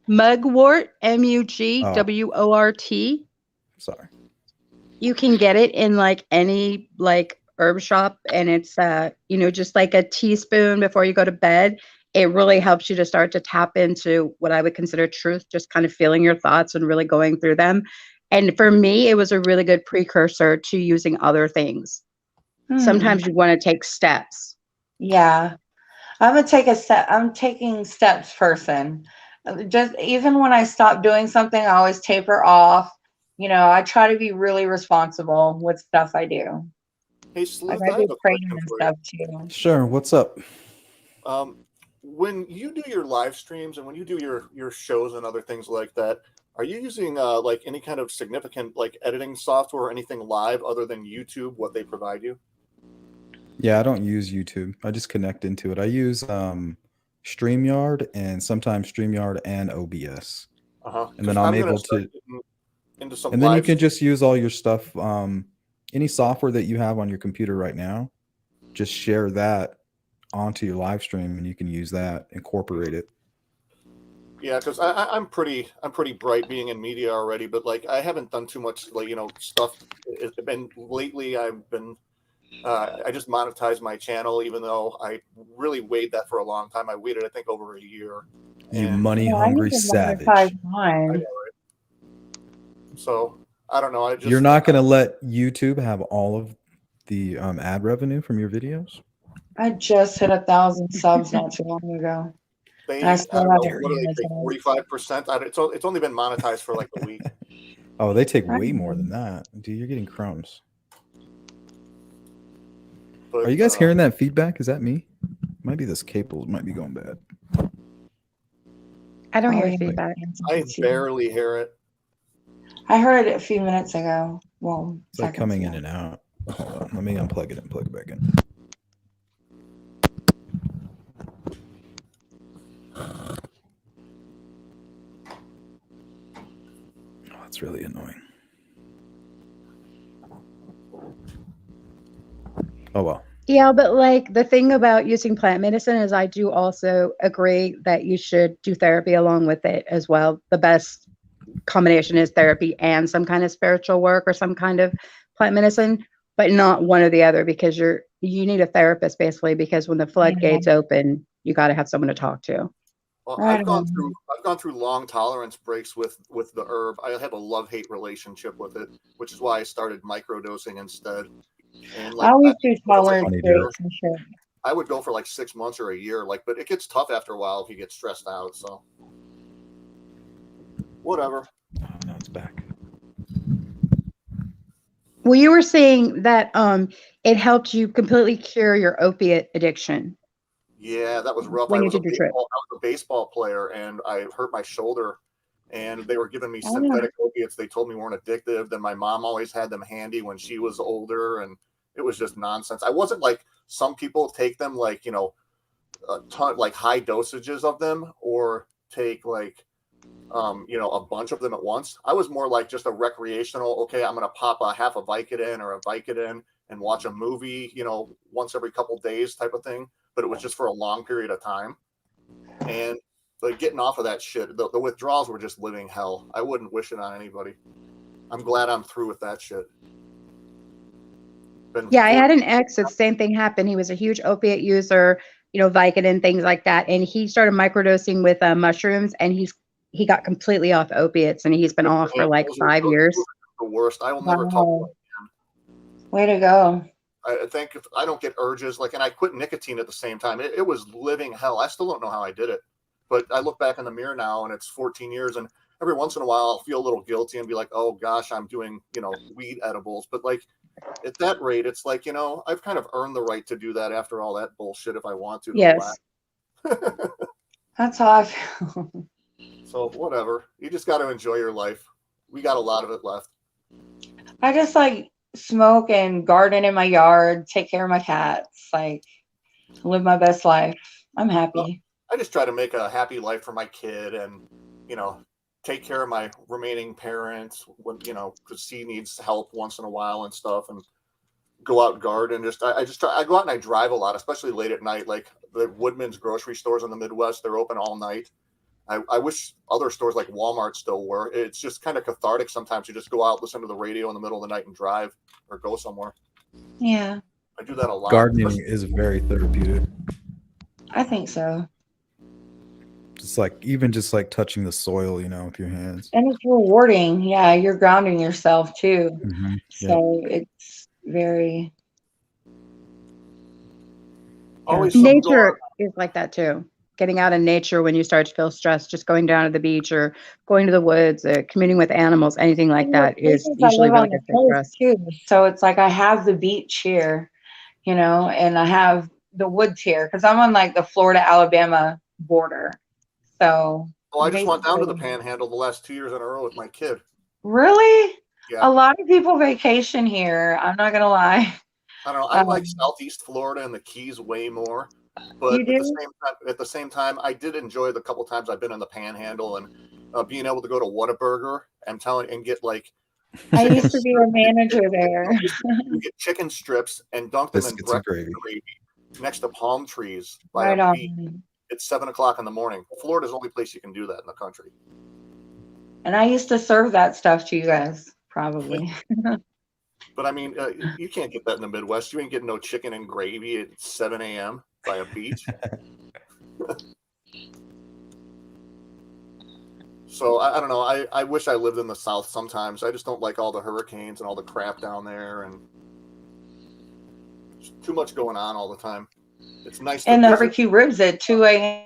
Mugwort, MUGWORT. Sorry. You can get it in like any like herb shop, and it's you know, just like a teaspoon before you go to bed. It really helps you to start to tap into what I would consider truth, just kind of feeling your thoughts and really going through them. And for me, it was a really good precursor to using other things. Sometimes you want to take steps. Yeah. I'm gonna take a step. I'm taking steps person. Just even when I stop doing something, I always taper off. You know, I try to be really responsible with stuff I do. Hey, Sleuth, Like I I do have a training question and for stuff too. Sure. What's up? When you do your live streams and when you do your shows and other things like that, are you using like any kind of significant like editing software or anything live other than YouTube, what they provide you? Yeah, I don't use YouTube. I just connect into it. I use StreamYard and sometimes StreamYard and OBS. And then I'm able to into some and then you live can just use all your stuff, any software that you have on your computer right now, just share that onto your live stream and you can use that, incorporate it. Yeah, because I'm pretty bright being in media already, but like I haven't done too much like stuff. It's been lately. I've been I just monetized my channel, even though I really waited that for a long time. I waited, I think, over a year. You money hungry savage. I know, right? So I don't know. You're not going to let YouTube have all of the ad revenue from your videos? I just hit 1,000 subs not too long ago. They, I I still don't know, haven't what do they take, 45%? It's only been monetized for like a week. Oh, they take way more than that. Dude, you're getting crumbs. But, are you guys hearing that feedback? Is that me? Might be this cable might be going bad. I don't hear feedback. I barely hear it. I heard it a few minutes ago. Well, It's like coming in and out. Hold on, let me unplug it and plug it back in. Oh, that's really annoying. Oh well. Yeah, but like the thing about using plant medicine is I do also agree that you should do therapy along with it as well. The best combination is therapy and some kind of spiritual work or some kind of plant medicine, but not one or the other, because you need a therapist basically, because when the floodgates open, you got to have someone to talk to. Well, Right I've gone on. through long tolerance breaks with the herb. I have a love-hate relationship with it, which is why I started microdosing instead. And I like always do it's like tolerance a year. breaks and shit. I would go for like 6 months or a year, like, but it gets tough after a while if you get stressed out. So whatever. Oh, no, it's back. Well, you were saying that it helped you completely cure your opiate addiction. Yeah, that was rough. When I you was a did your trip. baseball player, and I hurt my shoulder, and they were giving me Oh. synthetic opiates. They told me weren't addictive. Then my mom always had them handy when she was older, and it was just nonsense. I wasn't like some people take them like, you know, a ton, like high dosages of them, or take like you know, a bunch of them at once. I was more like just a recreational, okay, I'm gonna pop a half a Vicodin or a Vicodin and watch a movie, you know, once every couple days type of thing. But it was just for a long period of time. And like getting off of that shit, the withdrawals were just living hell. I wouldn't wish it on anybody. I'm glad I'm through with that shit. Yeah, I had an ex that same thing happened. He was a huge opiate user, Vicodin, things like that. And he started microdosing with mushrooms, and he got completely off opiates, and he's been off for like 5 years. The worst. I will never talk about it again. Way to go. I think if I don't get urges, like, and I quit nicotine at the same time. It was living hell. I still don't know how I did it, but I look back in the mirror now, and it's 14 years, and every once in a while I'll feel a little guilty and be like, oh gosh, I'm doing, weed edibles. But like at that rate, it's like, I've kind of earned the right to do that after all that bullshit if I want to. Yes. That's how I feel. So whatever. You just got to enjoy your life. We got a lot of it left. I just like smoke and garden in my yard, take care of my cats, like live my best life. I'm happy. I just try to make a happy life for my kid, and take care of my remaining parents when because he needs help once in a while and stuff, and go out garden. I go out and I drive a lot, especially late at night. Like the Woodman's grocery stores in the Midwest, they're open all night. I wish other stores like Walmart still were. It's just kind of cathartic sometimes. You just go out, listen to the radio in the middle of the night, and drive or go somewhere. Yeah. I do that a lot. Gardening is very therapeutic. I think so. It's like even just like touching the soil, with your hands. And it's rewarding. Yeah, you're grounding yourself too. Mm-hmm. So it's very. Nature is like that too. Getting out in nature when you start to feel stressed, just going down to the beach or going to the woods, communing with animals, anything like that is usually really good for stress. Too. So it's like I have the beach here, and I have the woods here because I'm on like the Florida-Alabama border. So. Oh, I just went down to the Panhandle the last 2 years in a row with my kid. Really? Yeah. A lot of people vacation here. I'm not gonna lie. I don't know. I like Southeast Florida and the Keys way more. But at the same time, I did enjoy the couple times I've been in the Panhandle, and being able to go to Whataburger and get like. I used to be a manager there. You get chicken strips and dunk them in breakfast gravy next to palm trees by right a beach. on. It's 7 o'clock in the morning. Florida's the only place you can do that in the country. And I used to serve that stuff to you guys, probably. But I mean, you can't get that in the Midwest. You ain't getting no chicken and gravy at 7 a.m. by a beach. So I don't know. I wish I lived in the South sometimes. I just don't like all the hurricanes and all the crap down there, and there's too much going on all the time. It's nice. And the barbecue ribs at 2 a.m.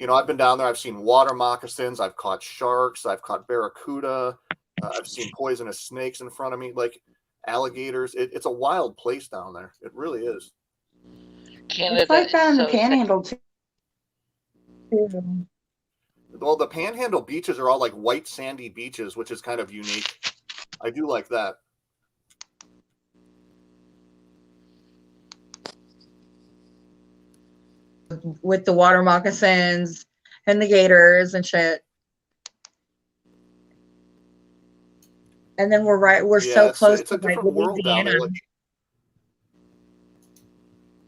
I've been down there. I've seen water moccasins. I've caught sharks. I've caught barracuda. I've seen poisonous snakes in front of me, like alligators. It's a wild place down there. It really is. Canada it's like that in the so Panhandle too. Well, the Panhandle beaches are all like white sandy beaches, which is kind of unique. I do like that. with the water moccasins and the gators and shit. And then we're so close it's to a like different world down Louisiana.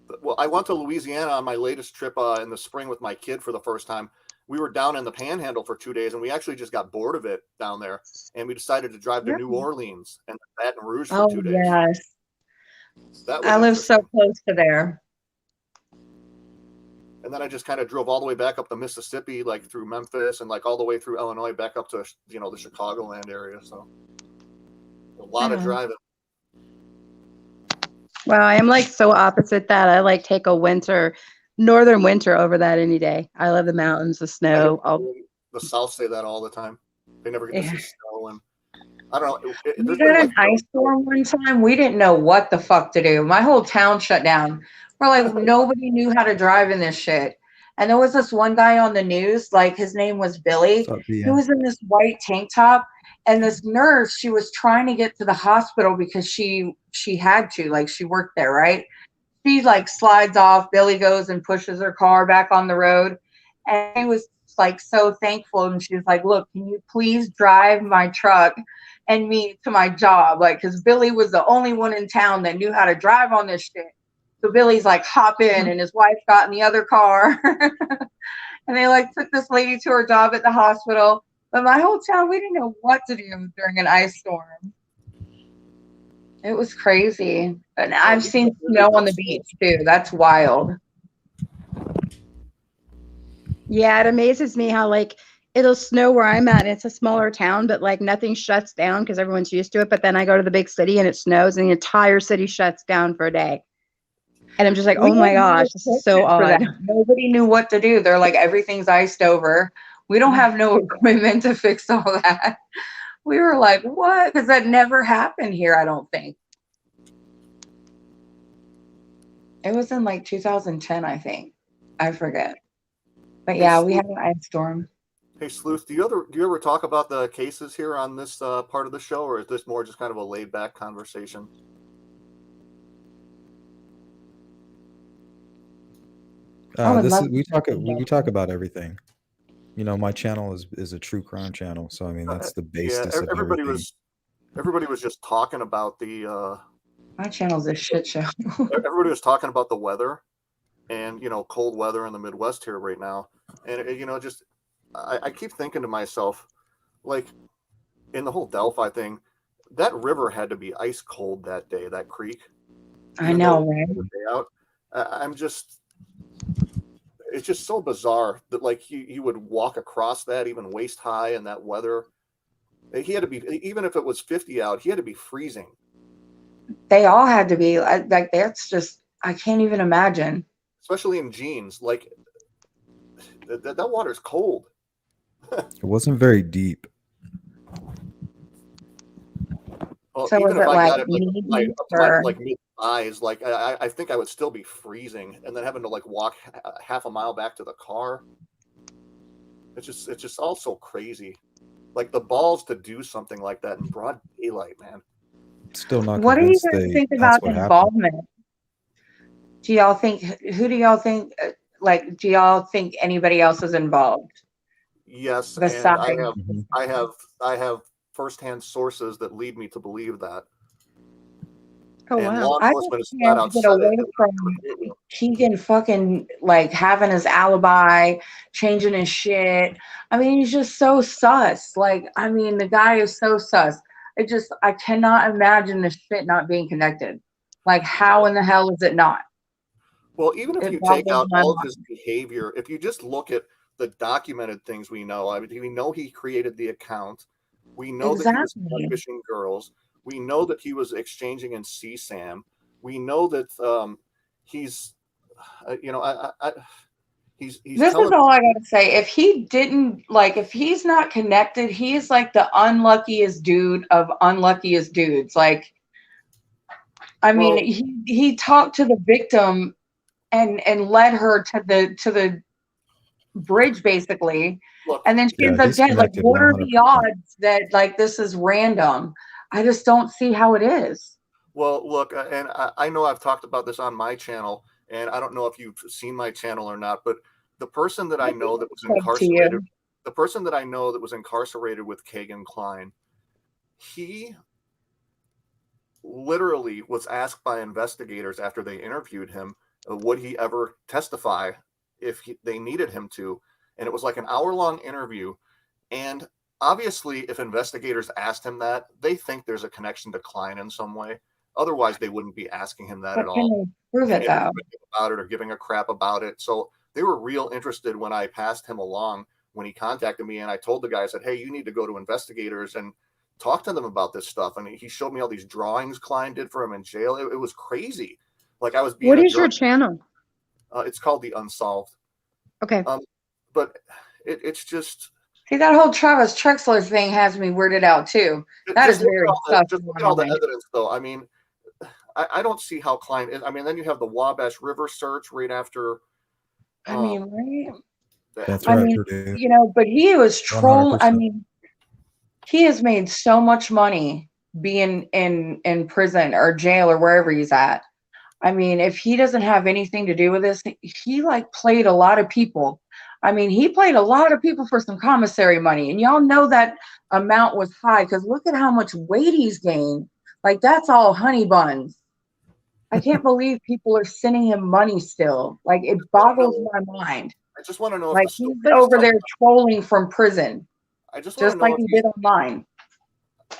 there. Well, I went to Louisiana on my latest trip in the spring with my kid for the first time. We were down in the Panhandle for 2 days, and we actually just got bored of it down there, and we decided to drive to New Orleans and Baton Rouge for 2 days. Yes. That was I live so interesting. close to there. And then I just kind of drove all the way back up the Mississippi, like through Memphis and like all the way through Illinois, back up to, you know, the Chicagoland area. So a lot of driving. Well, I am like so opposite that. I like take a northern winter over that any day. I love the mountains, the snow. The South say that all the time. They never get to see snow. And I don't know. We got an ice storm one time. We didn't know what the fuck to do. My whole town shut down. We're like, nobody knew how to drive in this shit. And there was this one guy on the news, like his name was Billy. He was in this white tank top. And this nurse, she was trying to get to the hospital because she had to, like she worked there, right? She like slides off. Billy goes and pushes her car back on the road. And he was like so thankful. And she was like, look, can you please drive my truck and me to my job? Like, because Billy was the only one in town that knew how to drive on this shit. So Billy's like, hop in, and his wife got in the other car. And they like took this lady to her job at the hospital. But my whole town, we didn't know what to do during an ice storm. It was crazy. And I've seen snow on the beach too. That's wild. Yeah, it amazes me how like it'll snow where I'm at, and it's a smaller town, but like nothing shuts down because everyone's used to it. But then I go to the big city and it snows, and the entire city shuts down for a day. And I'm just like, oh my gosh, this is so odd. Nobody knew what to do. They're like, everything's iced over. We don't have no equipment to fix all that. We were like, what? Because that never happened here, I don't think. It was in like 2010, I think. I forget. But yeah, we had an ice storm. Hey, Sleuth, do you ever talk about the cases here on this part of the show, or is this more just kind of a laid back conversation? We talk about everything. You know, my channel is a true crime channel, so I mean that's the basis of everybody everything. everybody was just talking about the my channel's a shit show. Everybody was talking about the weather and, you know, cold weather in the Midwest here right now. And, you know, just I keep thinking to myself, like, in the whole Delphi thing, that river had to be ice cold that day, that creek. I know, right? It's just so bizarre that like he would walk across that even waist high in that weather. He had to be, even if it was 50 out, he had to be freezing. They all had to be like, that's just, I can't even imagine. Especially in jeans, like that water's cold. It wasn't very deep. Well, So even was if it I like got it knee up deep to or- like mid thighs, like I think I would still be freezing, and then having to like walk half a mile back to the car. It's just all so crazy. Like the balls to do something like that in broad daylight, man. Still not What do you convinced guys think that's about what happened. involvement? Do y'all think, who do y'all think, like, do y'all think anybody else is involved? Yes, Besides- and I have firsthand sources that lead me to believe that. Oh, And wow. law I enforcement just is flat can't out get said away it. from Keegan fucking like having his alibi, changing his shit. I mean, he's just so sus. Like, I mean, the guy is so sus. I cannot imagine this shit not being connected. Like, how in the hell is it not? Well, even if It you take boggles out my all of mind. his behavior, if you just look at the documented things we know, I mean, we know he created the account. We know that he was Exactly. catfishing girls. We know that he was exchanging in CSAM. We know that he's, you know, he's This telling is all I gotta say. If he didn't, like, if he's not connected, he's like the unluckiest dude of unluckiest dudes. Like, I mean, he talked to the victim and led her to the bridge basically, and then she ends up he's dead. Like, connected what are the 100%. odds that like this is random? I just don't see how it is. Well, look, and I know I've talked about this on my channel, And I don't know if you've seen my channel or not, but the person that I know that was Up to incarcerated, you. the person that I know that was incarcerated with Kagan Klein, he literally was asked by investigators after they interviewed him, would he ever testify if they needed him to? And it was like an hour-long interview. And obviously, if investigators asked him that, they think there's a connection to Klein in some way. Otherwise, they wouldn't be asking him that But at can all. they prove it though? About it or giving a crap about it. So they were real interested when I passed him along when he contacted me, and I told the guy, I said, hey, you need to go to investigators and talk to them about this stuff. And he showed me all these drawings Klein did for him in jail. It was crazy. Like I was being What a is your jerk. channel? It's called The Unsolved. Okay. But it's just, See, that whole Travis Trexler thing has me weirded out too. That is very just look at all the evidence, though. I mean, I don't see how Klein is. I mean, then you have the Wabash River search right after. I mean, right? That's I right, mean, Purdue. you know, but he was trolling. I 100%. mean, he has made so much money being in prison or jail or wherever he's at. I mean, if he doesn't have anything to do with this, he like played a lot of people. I mean, he played a lot of people for some commissary money, and y'all know that amount was high because look at how much weight he's gained. Like that's all honey buns. I can't believe people are sending him money still. Like it boggles my mind. I just want to know Like if the he's story over there trolling from prison, I just want to just know like if he he's- did online.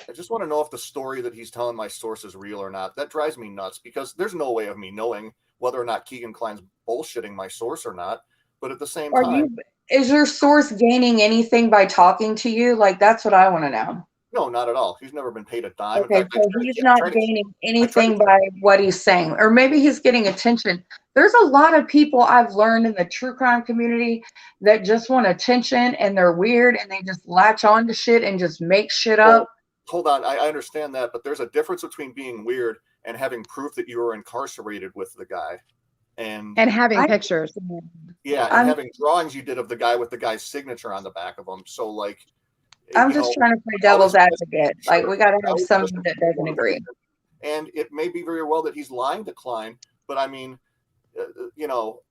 I just want to know if the story that he's telling my source is real or not. That drives me nuts because there's no way of me knowing whether or not Keegan Klein's bullshitting my source or not. But at the same time, Is your source gaining anything by talking to you? Like that's what I want to know. no, not at all. He's never been paid a dime. Okay, In fact, so he's not gaining anything by what he's saying, or maybe he's getting attention. There's a lot of people I've learned in the true crime community that just want attention and they're weird and they just latch on to shit and just make shit up. Hold on, I understand that, but there's a difference between being weird and having proof that you were incarcerated with the guy. And having pictures. Yeah, and having drawings you did of the guy with the guy's signature on the back of him. So like, I'm just trying to play devil's advocate. Like we got to have something that doesn't agree. And it may be very well that he's lying to Klein, but I mean, you know,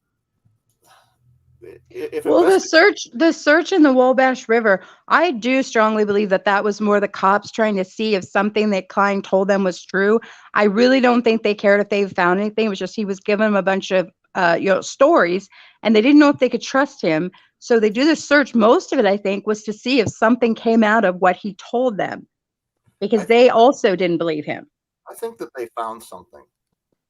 if the search in the Wabash River, I do strongly believe that was more the cops trying to see if something that Klein told them was true. I really don't think they cared if they found anything. It was just he was giving them a bunch of stories, and they didn't know if they could trust him. So they do the search. Most of it, I think, was to see if something came out of what he told them, because they also didn't believe him. I think that they found something.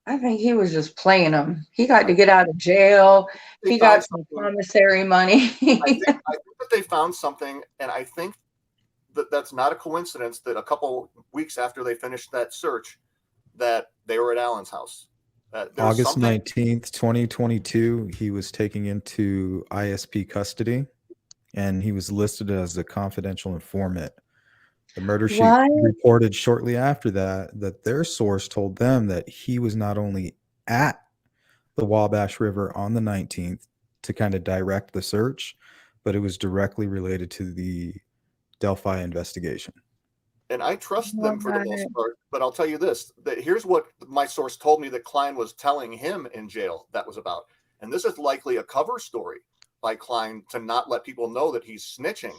I think he was just playing them. He got to get out of jail. He got some commissary money. I think that they found something, and I think that that's not a coincidence that a couple weeks after they finished that search, that they were at Alan's house. August 19th, 2022, he was taken into ISP custody, and he was listed as a confidential informant. The murder sheet reported shortly after that their source told them that he was not only at the Wabash River on the 19th to kind of direct the search, but it was directly related to the Delphi investigation. And I trust them for the most part, but I'll tell you this, that here's what my source told me that Klein was telling him in jail that was about. And this is likely a cover story by Klein to not let people know that he's snitching.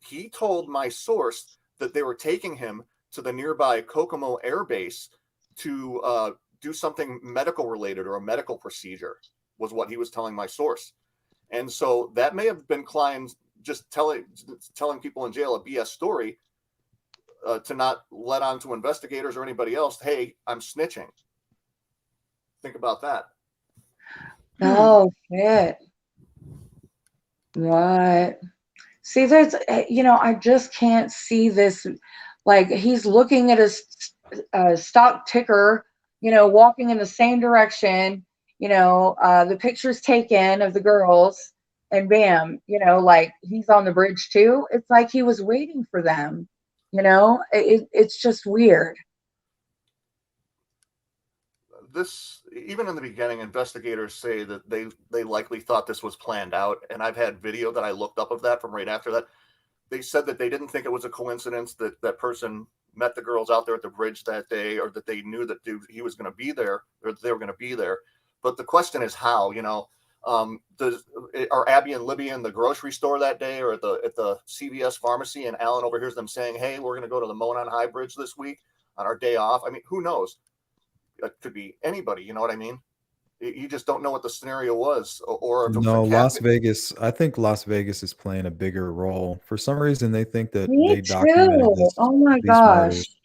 He told my source that they were taking him to the nearby Kokomo Air Base to do something medical related or a medical procedure, was what he was telling my source. And so that may have been Klein just telling people in jail a BS story to not let on to investigators or anybody else, hey, I'm snitching. Think about that. Oh, shit. What? See, there's, I just can't see this. Like, he's looking at a stock ticker, walking in the same direction, the picture's taken of the girls, and bam, like he's on the bridge too. It's like he was waiting for them, it's just weird. This, even in the beginning, investigators say that they likely thought this was planned out, and I've had video that I looked up of that from right after that. They said that they didn't think it was a coincidence that that person met the girls out there at the bridge that day, or that they knew that he was going to be there, or they were going to be there. But the question is how, are Abby and Libby in the grocery store that day or at the CVS pharmacy, and Alan overhears them saying, hey, we're going to go to the Monon High Bridge this week on our day off? I mean, who knows? It could be anybody, you know what I mean? You just don't know what the scenario was, or if it was No, a Las cat. Vegas. I think Las Vegas is playing a bigger role. For some reason, they think that Me they documented too. Oh my these gosh. murders.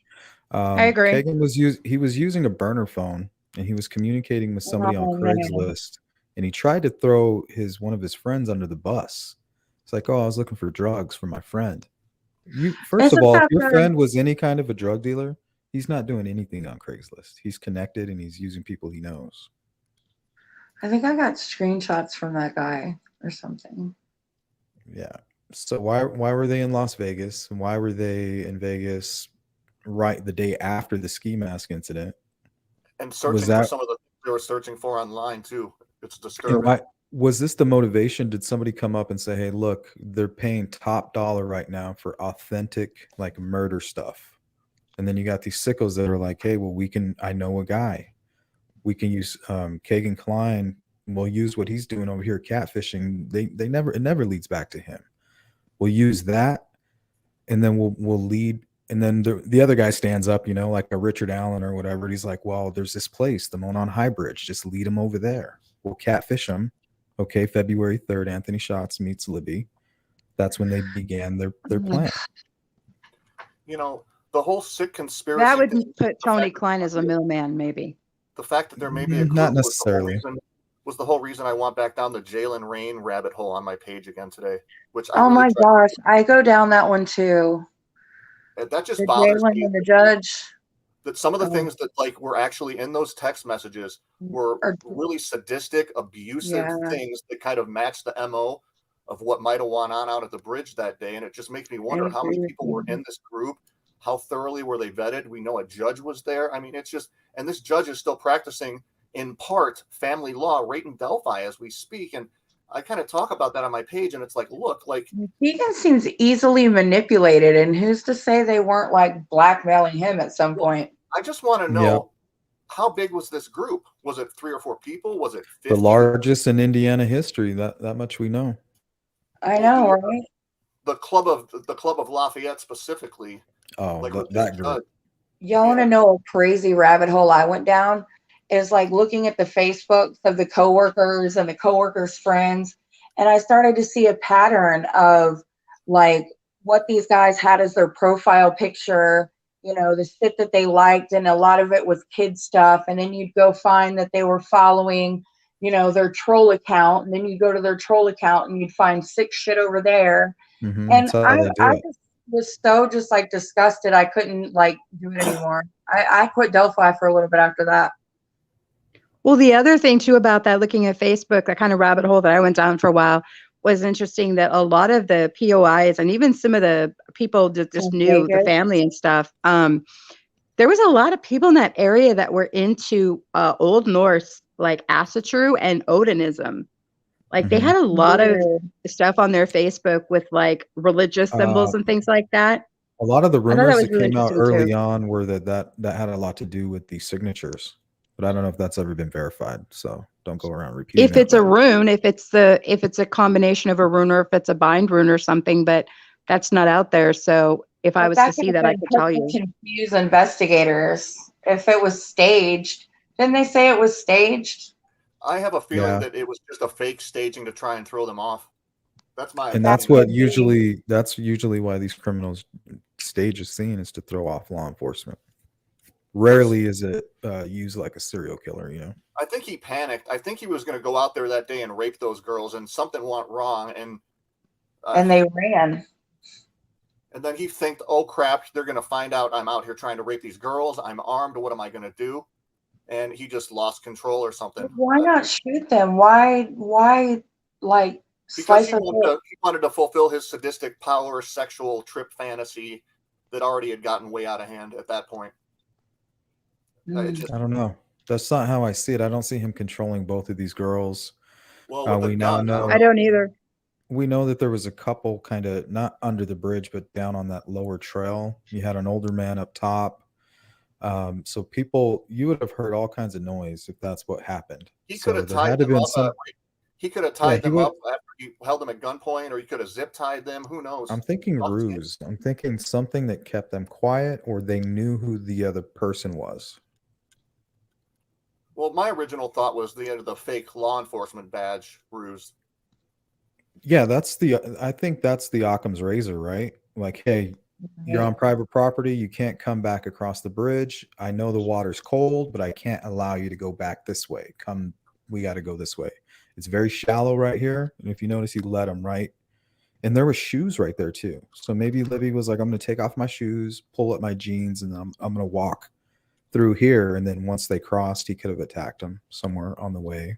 I agree. Kagan he was using a burner phone, and he was communicating with somebody on Oh man. Craigslist, and he tried to throw one of his friends under the bus. It's like, oh, I was looking for drugs for my friend. First of Isn't all, if that your the friend was any kind of a drug dealer, he's not doing anything on Craigslist. He's connected and he's using people he knows. I think I got screenshots from that guy or something. Yeah. So why were they in Las Vegas? And why were they in Vegas right the day after the ski mask incident? And searching for some of the things they were searching for online too. It's disturbing. Why was this the motivation? Did somebody come up and say, hey, look, they're paying top dollar right now for authentic like murder stuff? And then you got these sickos that are like, hey, well, I know a guy. We can use Kagan Klein. We'll use what he's doing over here, catfishing. It never leads back to him. We'll use that, and then we'll lead. And then the other guy stands up, like a Richard Allen or whatever. And he's like, well, there's this place, the Monon High Bridge. Just lead him over there. We'll catfish him. Okay, February 3rd, Anthony Schatz meets Libby. That's when they began their plan. The whole sick conspiracy. That would put Tony Klein as a middleman, maybe. The fact that there may be a clue not necessarily was the whole reason I went back down the Jalen Rain rabbit hole on my page again today. Which oh my gosh, I go down that one too. That just the bothers me. And the judge. That some of the things that were actually in those text messages were really sadistic, abusive things that kind of match the MO of what might have went on out at the bridge that day. And it just makes me wonder how many people were in this group. How thoroughly were they vetted? We know a judge was there. I mean, it's just, and this judge is still practicing in part family law right in Delphi as we speak. And I kind of talk about that on my page, and it's like, look, Keegan seems easily manipulated, and who's to say they weren't blackmailing him at some point? I just want to know, how big was this group? Was it 3 or 4 people? Was it 50? The largest in Indiana history. That much we know. I know, right? The club of Lafayette specifically. Oh, that group. Y'all want to know a crazy rabbit hole I went down? Is looking at the Facebooks of the coworkers and the coworkers' friends, and I started to see a pattern of what these guys had as their profile picture, the shit that they liked, and a lot of it was kid stuff. And then you'd go find that they were following, their troll account, and then you go to their troll account and you'd find sick shit over there. Mm-hmm. And I just was so disgusted. I couldn't do it anymore. I quit Delphi for a little bit after that. Well, the other thing too about that, looking at Facebook, that kind of rabbit hole that I went down for a while, was interesting that a lot of the POIs and even some of the people that just knew the family and stuff, there was a lot of people in that area that were into Old Norse, like Asatru and Odinism. They had a lot of stuff on their Facebook with religious symbols and things like that. A lot of the rumors that really came out interesting, early too. on were that had a lot to do with the signatures, but I don't know if that's ever been verified. So don't go around repeating. If it's a rune, if it's a combination of a rune, or if it's a bind rune or something, but that's not out there. So if I was to see that, I could tell you. Confuse investigators. If it was staged, didn't they say it was staged? I have a feeling that it was just a fake staging to try and throw them off. That's my And that's what usually why these criminals stage a scene, is to throw off law enforcement. Rarely is it used like a serial killer, I think he panicked. I think he was going to go out there that day and rape those girls, and something went wrong, and they ran. And then he think, oh crap, they're going to find out I'm out here trying to rape these girls. I'm armed. What am I going to do? And he just lost control or something. Why not shoot them? Why because he wanted to fulfill his sadistic power sexual trip fantasy that already had gotten way out of hand at that point. I don't know. That's not how I see it. I don't see him controlling both of these girls. Well, we now know. I don't either. We know that there was a couple kind of not under the bridge, but down on that lower trail. You had an older man up top. So you would have heard all kinds of noise if that's what happened. He could have there tied had to them been up. some. He could have Yeah, tied he them would. up after he held them at gunpoint, or he could have zip tied them. Who knows? I'm thinking ruse. I'm thinking something that kept them quiet, or they knew who the other person was. Well, my original thought was the fake law enforcement badge ruse. Yeah, I think that's the Occam's razor, right? Like, hey, you're on private property. You can't come back across the bridge. I know the water's cold, but I can't allow you to go back this way. We got to go this way. It's very shallow right here. And if you notice, he led them right. And there were shoes right there too. So maybe Libby was like, I'm going to take off my shoes, pull up my jeans, and I'm going to walk through here. And then once they crossed, he could have attacked them somewhere on the way.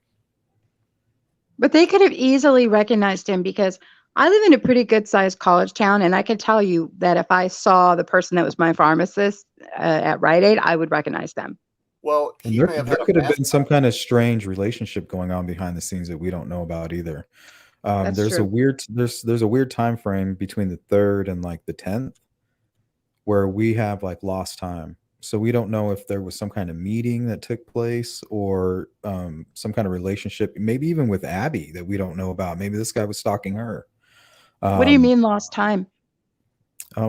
But they could have easily recognized him because I live in a pretty good sized college town. And I can tell you that if I saw the person that was my pharmacist at Rite Aid, I would recognize them. Well, there could have been some kind of strange relationship going on behind the scenes that we don't know about either. There's a weird time frame between the 3rd and like the 10th where we have like lost time. So we don't know if there was some kind of meeting that took place or some kind of relationship, maybe even with Abby that we don't know about. Maybe this guy was stalking her. What do you mean lost time?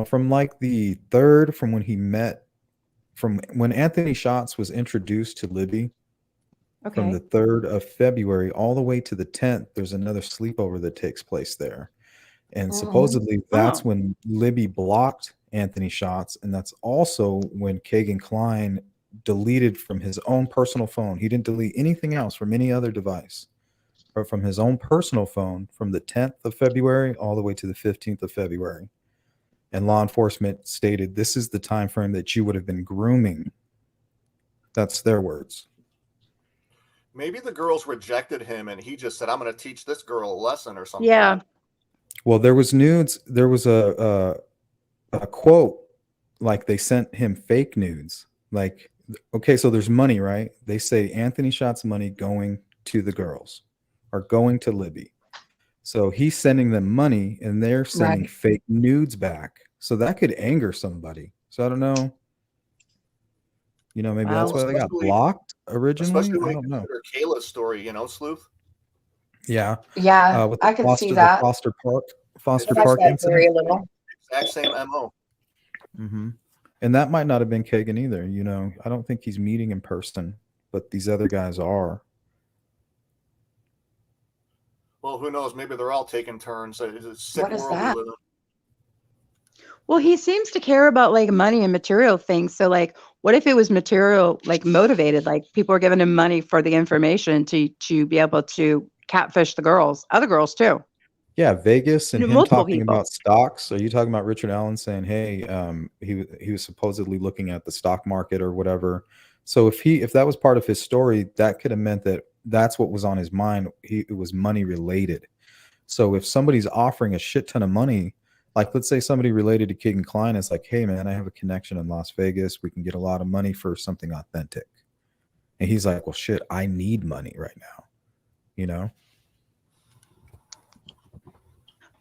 From like the 3rd, from when Anthony Schatz was introduced to Libby. Okay. From the 3rd of February all the way to the 10th, there's another sleepover that takes place there. And supposedly that's when Libby blocked Anthony Schatz. And that's also when Kagan Klein deleted from his own personal phone. He didn't delete anything else from any other device, but from his own personal phone from the 10th of February all the way to the 15th of February. And law enforcement stated, this is the time frame that you would have been grooming. That's their words. Maybe the girls rejected him and he just said, I'm going to teach this girl a lesson or something. Yeah. Well, there was nudes. There was a quote, like they sent him fake nudes. Like, okay, so there's money, right? They say Anthony Schatz money going to the girls or going to Libby. So he's sending them money and they're sending fake nudes back. So that could anger somebody. So I don't know. You know, maybe that's why they got blocked originally. Especially when I don't know. Kayla's story, Sleuth. Yeah. Yeah, I could see that. Foster Park incident. Very little. Exact same MO. Mm-hmm. And that might not have been Kagan either. I don't think he's meeting in person, but these other guys are. Well, who knows? Maybe they're all taking turns. It's a sick What is world that? we live in. Well, he seems to care about like money and material things. So like, what if it was material, like motivated, like people are giving him money for the information to be able to catfish the girls, other girls too. Yeah, Vegas and him multiple talking people. about stocks. Are you talking about Richard Allen saying, "Hey, he was supposedly looking at the stock market or whatever"? So if that was part of his story, that could have meant that that's what was on his mind. It was money related. So if somebody's offering a shit ton of money, like let's say somebody related to Keegan Klein is like, "Hey man, I have a connection in Las Vegas. We can get a lot of money for something authentic," and he's like, "Well, shit, I need money right now,"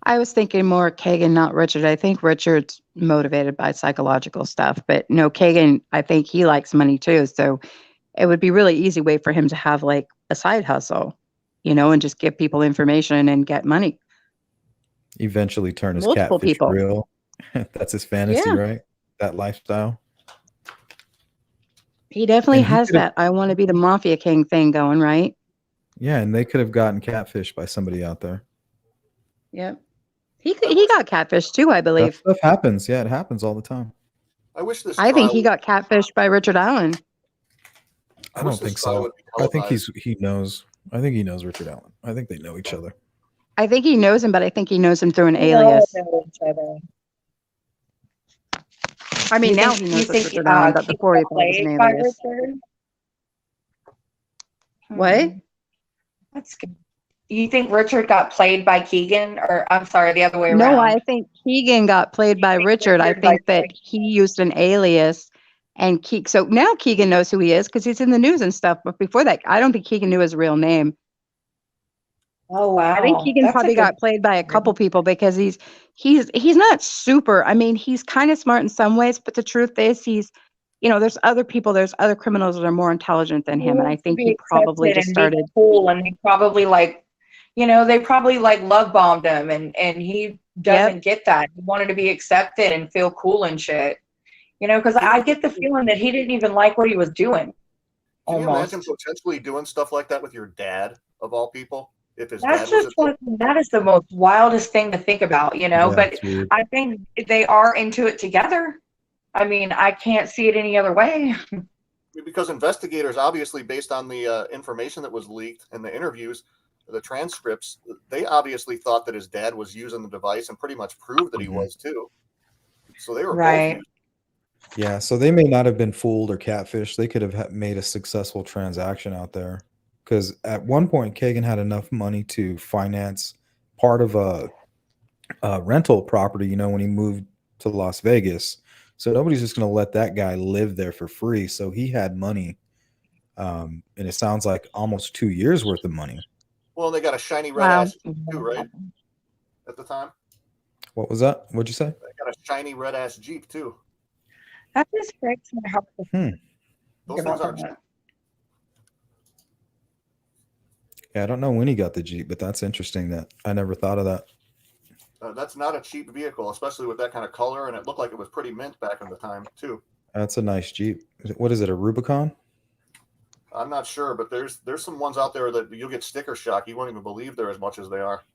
I was thinking more Kagan, not Richard. I think Richard's motivated by psychological stuff, but no, Kagan, I think he likes money too. So it would be really easy way for him to have like a side hustle, and just give people information and get money. Eventually turn his Multiple catfish people. real. That's his fantasy, Yeah. right? That lifestyle. He definitely And he has could've- that I want to be the mafia king thing going, right? Yeah, and they could have gotten catfish by somebody out there. Yep. He got catfish too, I That believe. stuff happens. Yeah, it happens all the time. I wish this. I think trial he got catfished by Richard Allen. I wish don't this think trial so. would be I think televised. he knows. I think he knows Richard Allen. I think they know each other. I think he knows him, but I think he knows him through an alias. I mean, now he knows it's Richard Allen, but before he thought it was an alias. What? That's good. You think Richard got played by Keegan, or I'm sorry, the other way around? No, I think Keegan got played by Richard. I think that he used an alias and so now Keegan knows who he is because he's in the news and stuff. But before that, I don't think Keegan knew his real name. Oh wow! I think Keegan probably got played by a couple people because he's not super. I mean, he's kind of smart in some ways, but the truth is he's you know, there's other people, there's other criminals that are more intelligent than him, and I wants to think be he probably accepted just and be started. cool, and they probably like, you know, they probably like love bombed him, and he doesn't get that. He wanted to be accepted and feel cool and shit. You know, because I get the feeling that he didn't even like what he was doing. Can you Almost. imagine potentially doing stuff like that with your dad, of all people? If his That's dad was just what, that is the most wildest thing to think about, you know. Yeah, but it's weird. I think they are into it together. I mean, I can't see it any other way. because investigators, obviously, based on the information that was leaked in the interviews, the transcripts, they obviously thought that his dad was using the device and pretty much proved that he was too. So they were both using. Yeah, so they may not have been fooled or catfished. They could have made a successful transaction out there. Because at one point, Kagan had enough money to finance part of a rental property, you know, when he moved to Las Vegas. So nobody's just going to let that guy live there for free. So he had money. And it sounds like almost 2 years worth of money. Well, they got a shiny red ass Jeep too, right? At the time. What was that? What'd you say? They got a shiny red ass Jeep too. That just breaks my heart. Those things aren't cheap. Yeah, I don't know when he got the Jeep, but that's interesting that I never thought of that. That's not a cheap vehicle, especially with that kind of color, and it looked like it was pretty mint back in the time too. That's a nice Jeep. What is it, a Rubicon? I'm not sure, but there's some ones out there that you'll get sticker shock. You won't even believe they're as much as they are.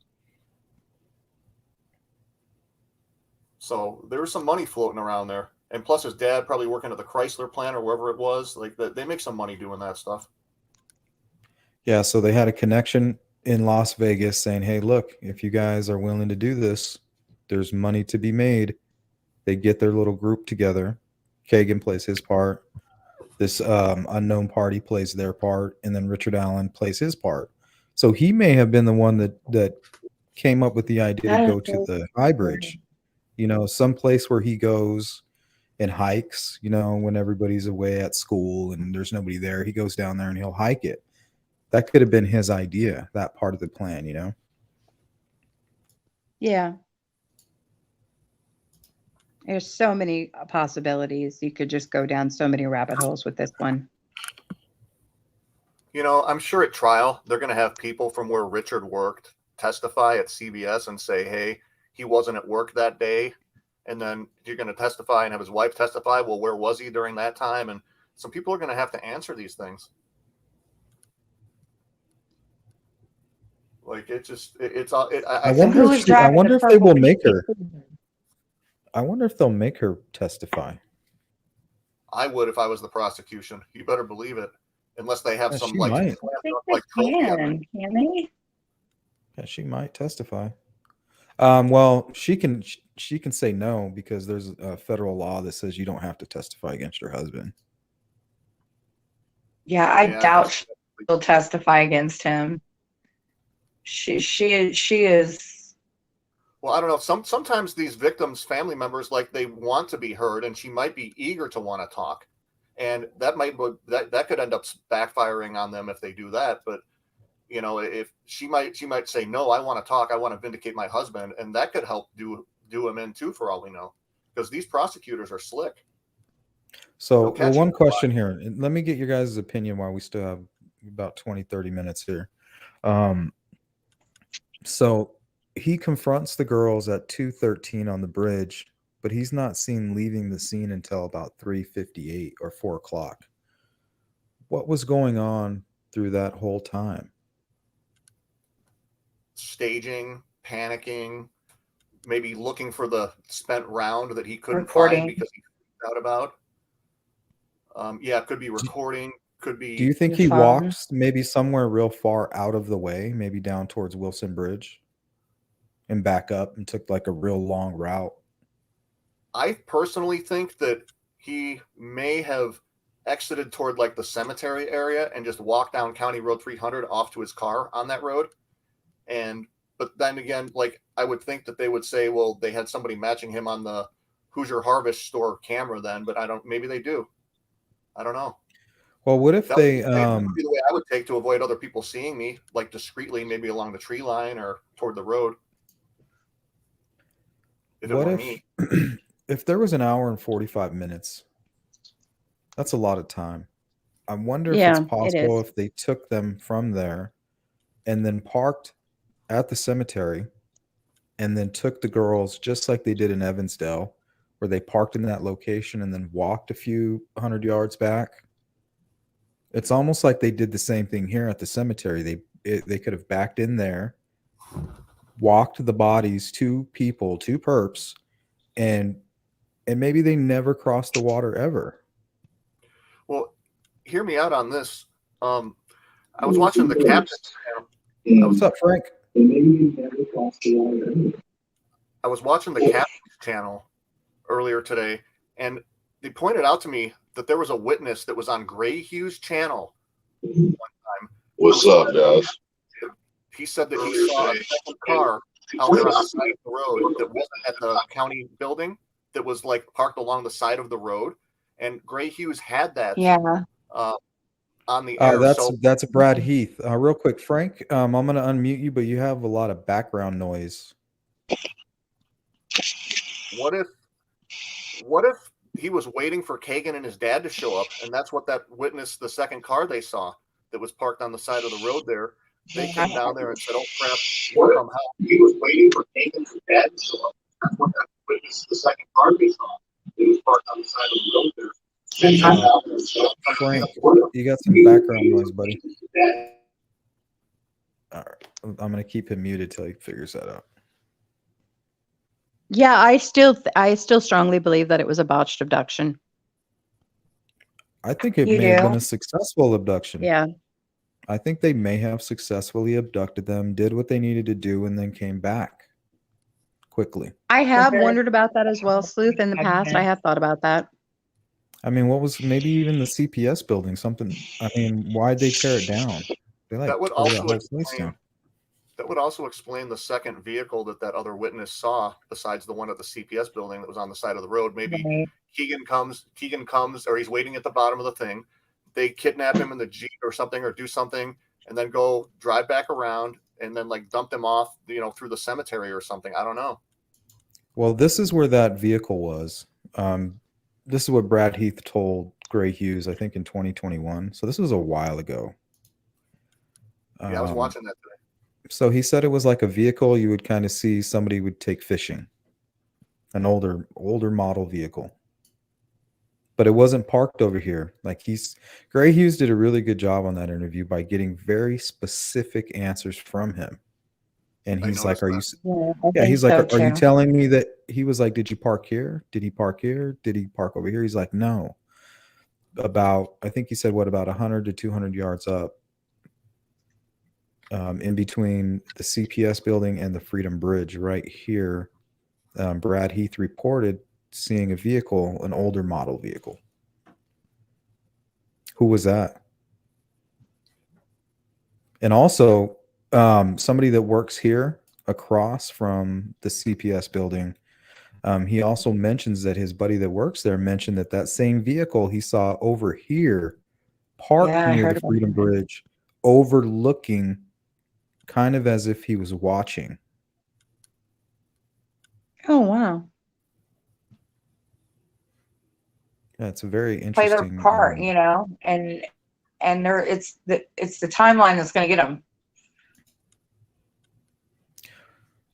So there was some money floating around there. And plus his dad probably working at the Chrysler plant or wherever it was. Like they make some money doing that stuff. Yeah, so they had a connection in Las Vegas saying, hey, look, if you guys are willing to do this, there's money to be made. They get their little group together. Kagan plays his part. This unknown party plays their part. And then Richard Allen plays his part. So he may have been the one that came up with the idea to go to the High Bridge. You know, some place where he goes and hikes, you know, when everybody's away at school and there's nobody there, he goes down there and he'll hike it. That could have been his idea, that part of the plan, you know? Yeah. There's so many possibilities. You could just go down so many rabbit holes with this one. You know, I'm sure at trial, they're going to have people from where Richard worked testify at CBS and say, hey, he wasn't at work that day. And then you're going to testify and have his wife testify. Well, where was he during that time? And some people are going to have to answer these things. Like I wonder if they will make her. I wonder if they'll make her testify. I would if I was the prosecution. You better believe it. Unless they have some she like, might. Can they? Yeah, she might testify. Well, she can say no because there's a federal law that says you don't have to testify against your husband. Yeah, I doubt she'll testify against him. She is. Well, I don't know. Sometimes these victims' family members, like, they want to be heard, and she might be eager to want to talk, and that could end up backfiring on them if they do that. But you know, if she might say no, I want to talk, I want to vindicate my husband, and that could help do him in too, for all we know, because these prosecutors are slick. So, well, one question here. Let me get your guys' opinion while we still have about 20, 30 minutes here. So he confronts the girls at 2:13 on the bridge, but he's not seen leaving the scene until about 3:58 or 4 o'clock. What was going on through that whole time? Staging, panicking, maybe looking for the spent round that he couldn't Recording. find because he found out about. Yeah, it could be recording. Could be. Do you think he walked maybe somewhere real far out of the way, maybe down towards Wilson Bridge and back up and took like a real long route? I personally think that he may have exited toward like the cemetery area and just walked down County Road 300 off to his car on that road. But then again, like, I would think that they would say, well, they had somebody matching him on the Hoosier Harvest store camera then, but maybe they do. I don't know. Well, what if that would be the way I would take to avoid other people seeing me, like discreetly, maybe along the tree line or toward the road. If there was an hour and 45 minutes That's a lot of time. I wonder if it's Yeah, it possible is. if they took them from there and then parked at the cemetery and then took the girls just like they did in Evansdale, where they parked in that location and then walked a few 100 yards back. It's almost like they did the same thing here at the cemetery. They could have backed in there, walked the bodies, two people, two perps, and maybe they never crossed the water ever. Well, hear me out on this. I was watching the Captain's channel. What's up, Frank? I was watching the Captain's channel earlier today, and they pointed out to me that there was a witness that was on Gray Hughes' channel one time. What's up, guys? He said that he saw a second car out there on the side of the road that wasn't at the county building, that was like parked along the side of the road, and Gray Hughes had that on the air. That's Brad Heath. Real quick, Frank, I'm going to unmute you, but you have a lot of background noise. What if he was waiting for Kagan and his dad to show up, and that's what that witness, the second car they saw that was parked on the side of the road there, they came down there and said, "Oh crap, we'll come help." He was waiting for Kagan and his dad to show up. That's what that witness, the second car they saw that was parked on the side of the road there. Frank, you got some background noise, buddy. All right, I'm going to keep him muted till he figures that out. Yeah, I still strongly believe that it was a botched abduction. I think it may have been a successful abduction. Yeah. I think they may have successfully abducted them, did what they needed to do, and then came back quickly. I have wondered about that as well, Sleuth, in the past. I have thought about that. I mean, what was maybe even the CPS building? Something. I mean, why'd they tear it down? They like That would tore that also whole place explain. down. That would also explain the second vehicle that other witness saw, besides the one at the CPS building that was on the side of the road. Maybe Keegan comes, or he's waiting at the bottom of the thing. They kidnap him in the Jeep or something, or do something, and then go drive back around and then like dump them off, through the cemetery or something. I don't know. Well, this is where that vehicle was. This is what Brad Heath told Gray Hughes, I think in 2021. So this was a while ago. Yeah, I was watching that today. So he said it was like a vehicle you would kind of see somebody would take fishing, an older model vehicle, but it wasn't parked over here. Like Gray Hughes did a really good job on that interview by getting very specific answers from him. And he's like, "Are you?" Yeah, he's like, "Are you telling me that?" He was like, "Did you park here? Did he park here? Did he park over here?" He's like, "No." About, I think he said, what, about 100 to 200 yards up, in between the CPS building and the Freedom Bridge, right here, Brad Heath reported seeing a vehicle, an older model vehicle. Who was that? And also, somebody that works here across from the CPS building, he also mentions that his buddy that works there mentioned that same vehicle he saw over here parked near the Freedom Bridge, overlooking, kind of as if he was watching. Oh, wow. Yeah, it's a very Play interesting their part, and it's the timeline that's going to get them,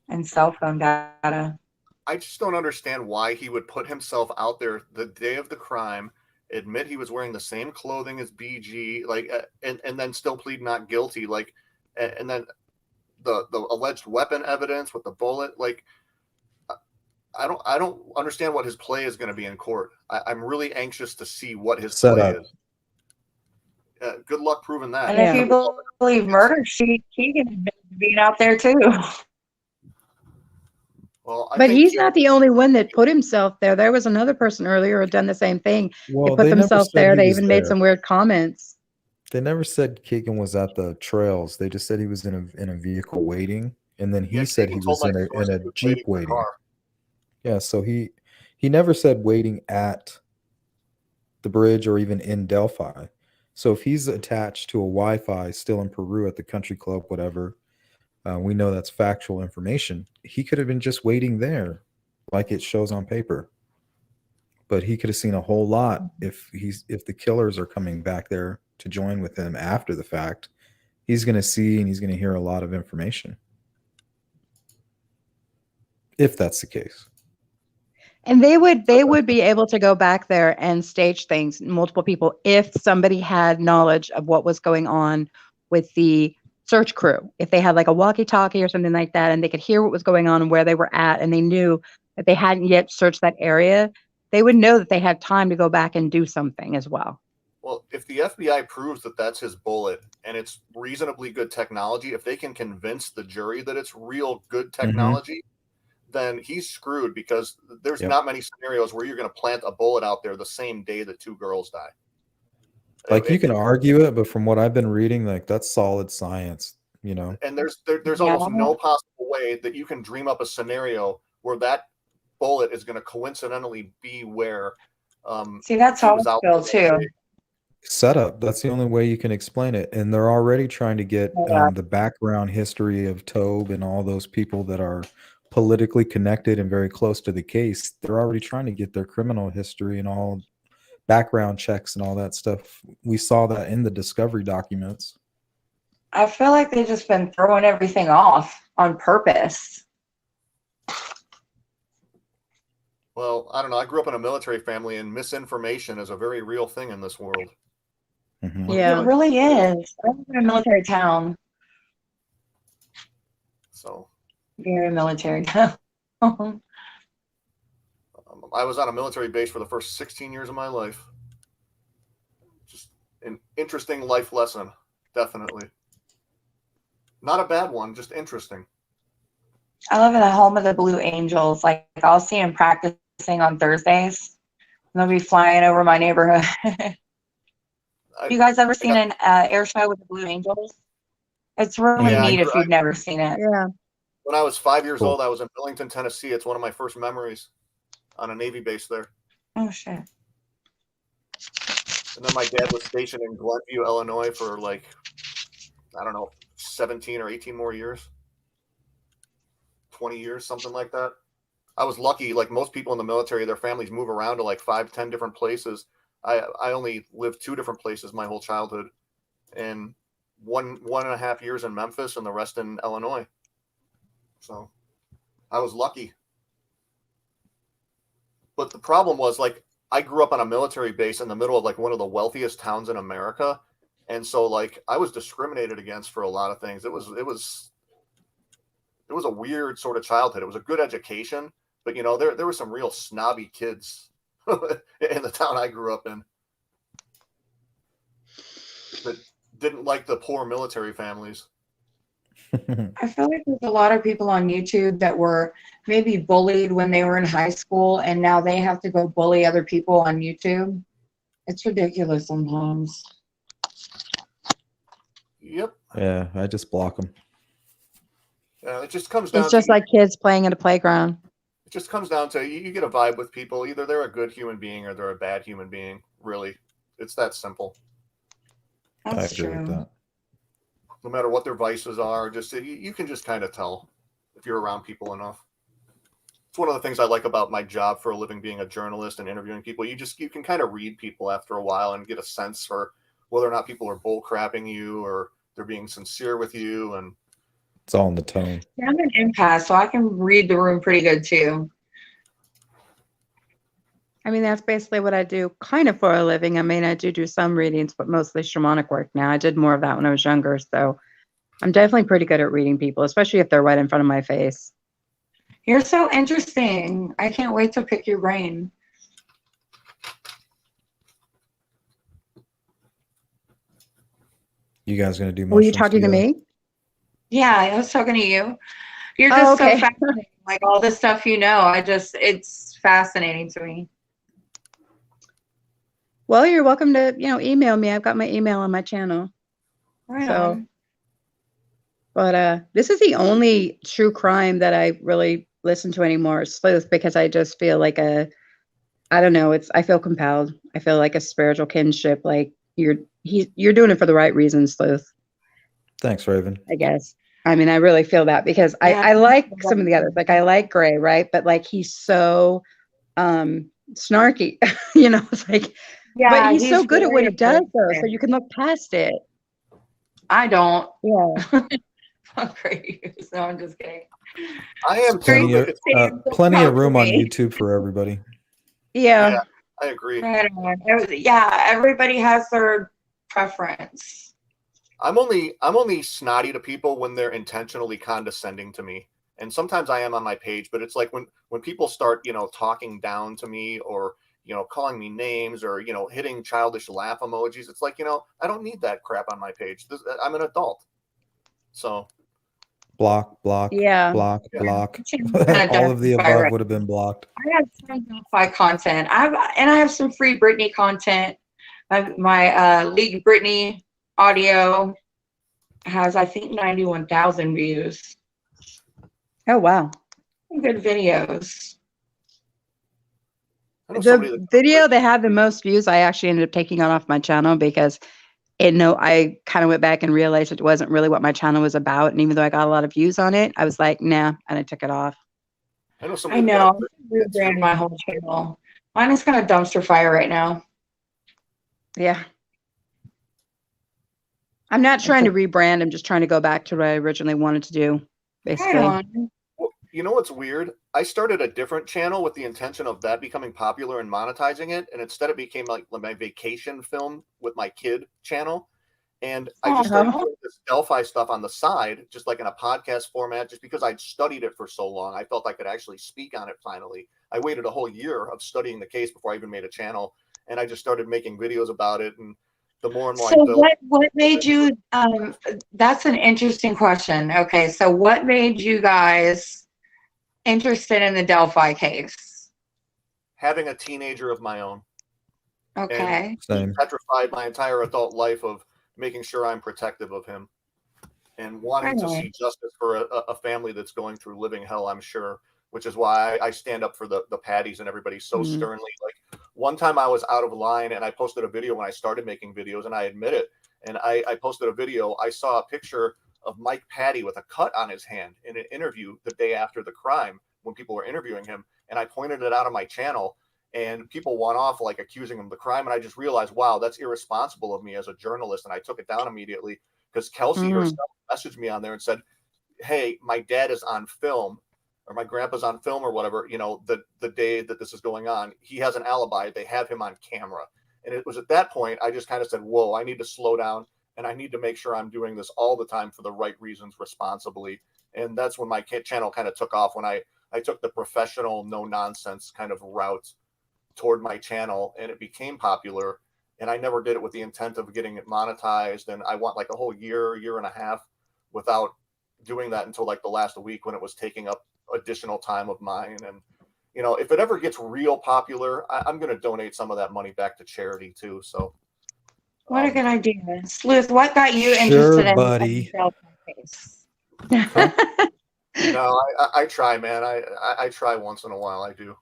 and cell phone data. I just don't understand why he would put himself out there the day of the crime, admit he was wearing the same clothing as BG, and then still plead not guilty, and then the alleged weapon evidence with the bullet. I don't understand what his play is going to be in court. I'm really anxious to see what his play is. Good luck proving that. And if you believe murder, Keegan being out there too. Well, but he's not the only one that put himself there. There was another person earlier who had done the same thing. Well, they put themselves there. They even made there. some weird comments. They never said Keegan was at the trails. They just said he was in a vehicle waiting, and then he said he was in a Jeep waiting. Yeah, so he never said waiting at the bridge or even in Delphi. So if he's attached to a Wi-Fi still in Peru at the country club, whatever, we know that's factual information. He could have been just waiting there, like it shows on paper. but he could have seen a whole lot if the killers are coming back there to join with him after the fact. He's going to see and he's going to hear a lot of information. If that's the case. And they would be able to go back there and stage things, multiple people, if somebody had knowledge of what was going on with the search crew. If they had like a walkie-talkie or something like that, and they could hear what was going on and where they were at, and they knew that they hadn't yet searched that area, they would know that they had time to go back and do something as well. Well, if the FBI proves that that's his bullet and it's reasonably good technology, if they can convince the jury that it's real good technology, then he's screwed, because there's not many scenarios where you're going to plant a bullet out there the same day that 2 girls die. Like, you can argue it, but from what I've been reading, like, that's solid science, you know. And there's almost no possible way that you can dream up a scenario where that bullet is going to coincidentally be where see, that's how I feel too. Setup. That's the only way you can explain it. And they're already trying to get the background history of Tobe and all those people that are politically connected and very close to the case. They're already trying to get their criminal history and all background checks and all that stuff. We saw that in the discovery documents. I feel like they've just been throwing everything off on purpose. Well, I don't know. I grew up in a military family, and misinformation is a very real thing in this world. Yeah, it really is. I live in a military town. So very military town. I was on a military base for the first 16 years of my life. Just an interesting life lesson, definitely. Not a bad one, just interesting. I live in the home of the Blue Angels. Like, I'll see them practicing on Thursdays. And they'll be flying over my neighborhood. You guys ever seen an air show with the Blue Angels? It's really neat if you've never seen it. Yeah. When I was 5 years old, I was in Billington, Tennessee. It's one of my first memories on a Navy base there. Oh, shit. And then my dad was stationed in Glenview, Illinois for like, I don't know, 17 or 18 more years. 20 years, something like that. I was lucky, like most people in the military, their families move around to like 5-10 different places. I only lived 2 different places my whole childhood, and one and a half years in Memphis and the rest in Illinois. So I was lucky. But the problem was, like, I grew up on a military base in the middle of like one of the wealthiest towns in America. And so like I was discriminated against for a lot of things. It was a weird sort of childhood. It was a good education, but you know, there were some real snobby kids in the town I grew up in that didn't like the poor military families. I feel like there's a lot of people on YouTube that were maybe bullied when they were in high school, and now they have to go bully other people on YouTube. It's ridiculous sometimes. Yep. Yeah, I just block them. It just comes down. It's just like kids playing at a playground. It just comes down to you get a vibe with people. Either they're a good human being or they're a bad human being. Really, it's that simple. That's I agree true. with that. No matter what their vices are, just you can just kind of tell if you're around people enough. It's one of the things I like about my job for a living, being a journalist and interviewing people. You can kind of read people after a while and get a sense for whether or not people are bull crapping you or they're being sincere with you. And it's all in the tone. Yeah, I'm an empath, so I can read the room pretty good too. I mean, that's basically what I do kind of for a living. I mean, I do some readings, but mostly shamanic work now. I did more of that when I was younger. So I'm definitely pretty good at reading people, especially if they're right in front of my face. You're so interesting. I can't wait to pick your brain. You guys going to do Were you mushrooms talking to together? me? Yeah, I was talking to you. You're just so fascinating. Like all this stuff you know, it's fascinating to me. Well, you're welcome to, email me. I've got my email on my channel. Right So, on. but this is the only true crime that I really listen to anymore, sleuth, because I just feel like I don't know, I feel compelled. I feel like a spiritual kinship. Like you're doing it for the right reasons, sleuth. Thanks, Raven. I guess. I mean, I really feel that because I like some of the others. Like I like Gray, right? But like he's so snarky. You know, it's like, Yeah, but he's so good at what very he does, though, so approachable. you can look past it. I don't. Yeah. Fuck crazy. So I'm just kidding. I am Plenty too. of plenty of room on YouTube for everybody. Yeah. Yeah, I agree. Right on. Yeah, everybody has their preference. I'm only snotty to people when they're intentionally condescending to me. And sometimes I am on my page, but it's like when people start, talking down to me or, calling me names or, hitting childish laugh emojis. It's like, I don't need that crap on my page. I'm an adult. So Block, Yeah. block. Kinda All of the Delphi, above right? would have been blocked. I have some Delphi content. I have some free Britney content. My League Britney audio has, I think, 91,000 views. Oh, wow. Good videos. The video that had the most views, I actually ended up taking it off my channel because I kind of went back and realized it wasn't really what my channel was about. And even though I got a lot of views on it, I was like, nah, and I took it off. I know I somebody. know. I'm rebrand my whole channel. Mine is kind of dumpster fire right now. Yeah. I'm not trying to rebrand. I'm just trying to go back to what I originally wanted to do, basically. Well, you know what's weird? I started a different channel with the intention of that becoming popular and monetizing it, and instead it became like my vacation film with my kid channel. And I just started doing this Delphi stuff on the side, just like in a podcast format, just because I'd studied it for so long. I felt I could actually speak on it finally. I waited a whole year of studying the case before I even made a channel, and I just started making videos about it. And the more and more I built. What made you, that's an interesting question. Okay, so what made you guys interested in the Delphi case? Having a teenager of my own. Okay. And petrified my entire adult life of making sure I'm protective of him and wanting to see justice for a family that's going through living hell, I'm sure, which is why I stand up for the Patties and everybody so sternly. Like one time I was out of line and I posted a video when I started making videos, and I admit it. And I posted a video. I saw a picture of Mike Patty with a cut on his hand in an interview the day after the crime when people were interviewing him. And I pointed it out on my channel. And people went off like accusing him of the crime. And I just realized, wow, that's irresponsible of me as a journalist. And I took it down immediately because Kelsey herself messaged me on there and said, hey, my dad is on film or my grandpa's on film or whatever, the day that this is going on. He has an alibi. They have him on camera. And it was at that point, I just kind of said, whoa, I need to slow down and I need to make sure I'm doing this all the time for the right reasons responsibly. And that's when my channel kind of took off, when I took the professional, no nonsense kind of route toward my channel, and it became popular. And I never did it with the intent of getting it monetized. And I went like a whole year and a half without doing that until like the last week when it was taking up additional time of mine. And, if it ever gets real popular, I'm going to donate some of that money back to charity too. So what a good idea. Sleuth, what got you interested in the Delphi case? No, I try, man. I try once in a while. I do.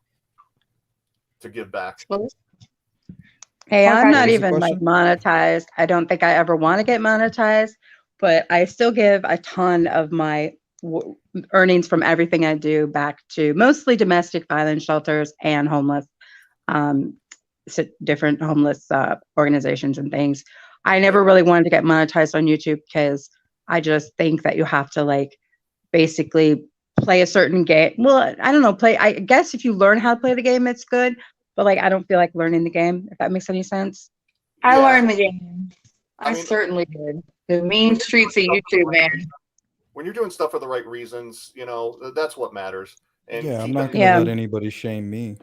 To give back. Hey, I'm not even like monetized. I don't think I ever want to get monetized, but I still give a ton of my earnings from everything I do back to mostly domestic violence shelters and homeless, different homeless organizations and things. I never really wanted to get monetized on YouTube because I just think that you have to like basically play a certain game. Well, I don't know, I guess if you learn how to play the game, it's good. But like, I don't feel like learning the game, if that makes any sense. I learned the game. I certainly did. The mean streets of YouTube, man. When you're doing stuff for the right reasons, that's what matters. And I'm not going to let anybody shame me.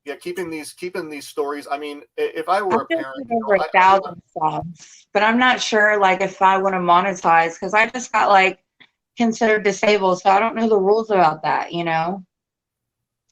Yeah, keeping these stories. I mean, if I were a parent, over 1,000 subs, but I'm not sure like if I want to monetize because I just got like considered disabled, so I don't know the rules about that.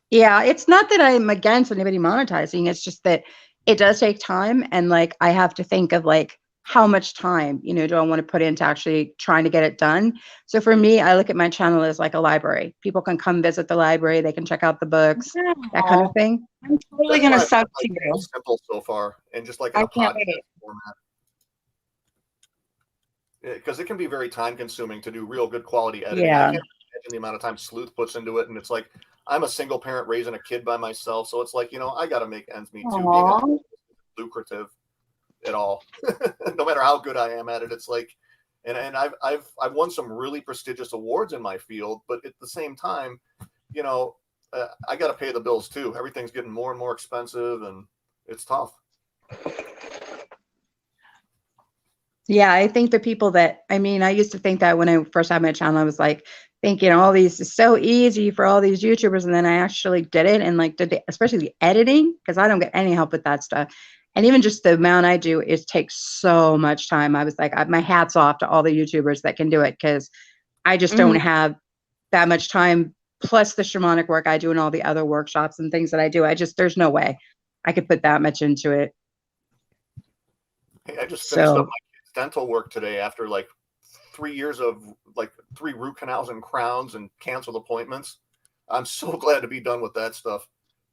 Yeah, it's not that I'm against anybody monetizing. It's just that it does take time, and like I have to think of like how much time do I want to put into actually trying to get it done. So for me, I look at my channel as like a library. People can come visit the library, they can check out the books, that kind of thing. I'm totally gonna sub to you. Simple so far, and just like in a podcast format. Because it can be very time consuming to do real good quality editing. Yeah. I can't imagine the amount of time Sleuth puts into it. And it's like, I'm a single parent raising a kid by myself. So it's like, I got to make ends meet too. Aww. Being lucrative at all. No matter how good I am at it. It's like, and I've won some really prestigious awards in my field, but at the same time, I got to pay the bills too. Everything's getting more and more expensive, and it's tough. Yeah, I think the people that, I used to think that when I first had my channel, I was like thinking all these is so easy for all these YouTubers. And then I actually did it and especially the editing, because I don't get any help with that stuff. And even just the amount I do, it takes so much time. I was like, my hat's off to all the YouTubers that can do it, because I just don't have that much time. Plus the shamanic work I do and all the other workshops and things that I do. There's no way I could put that much into it. Hey, I just finished up my kid's dental work today after 3 years of 3 root canals and crowns and canceled appointments. I'm so glad to be done with that stuff.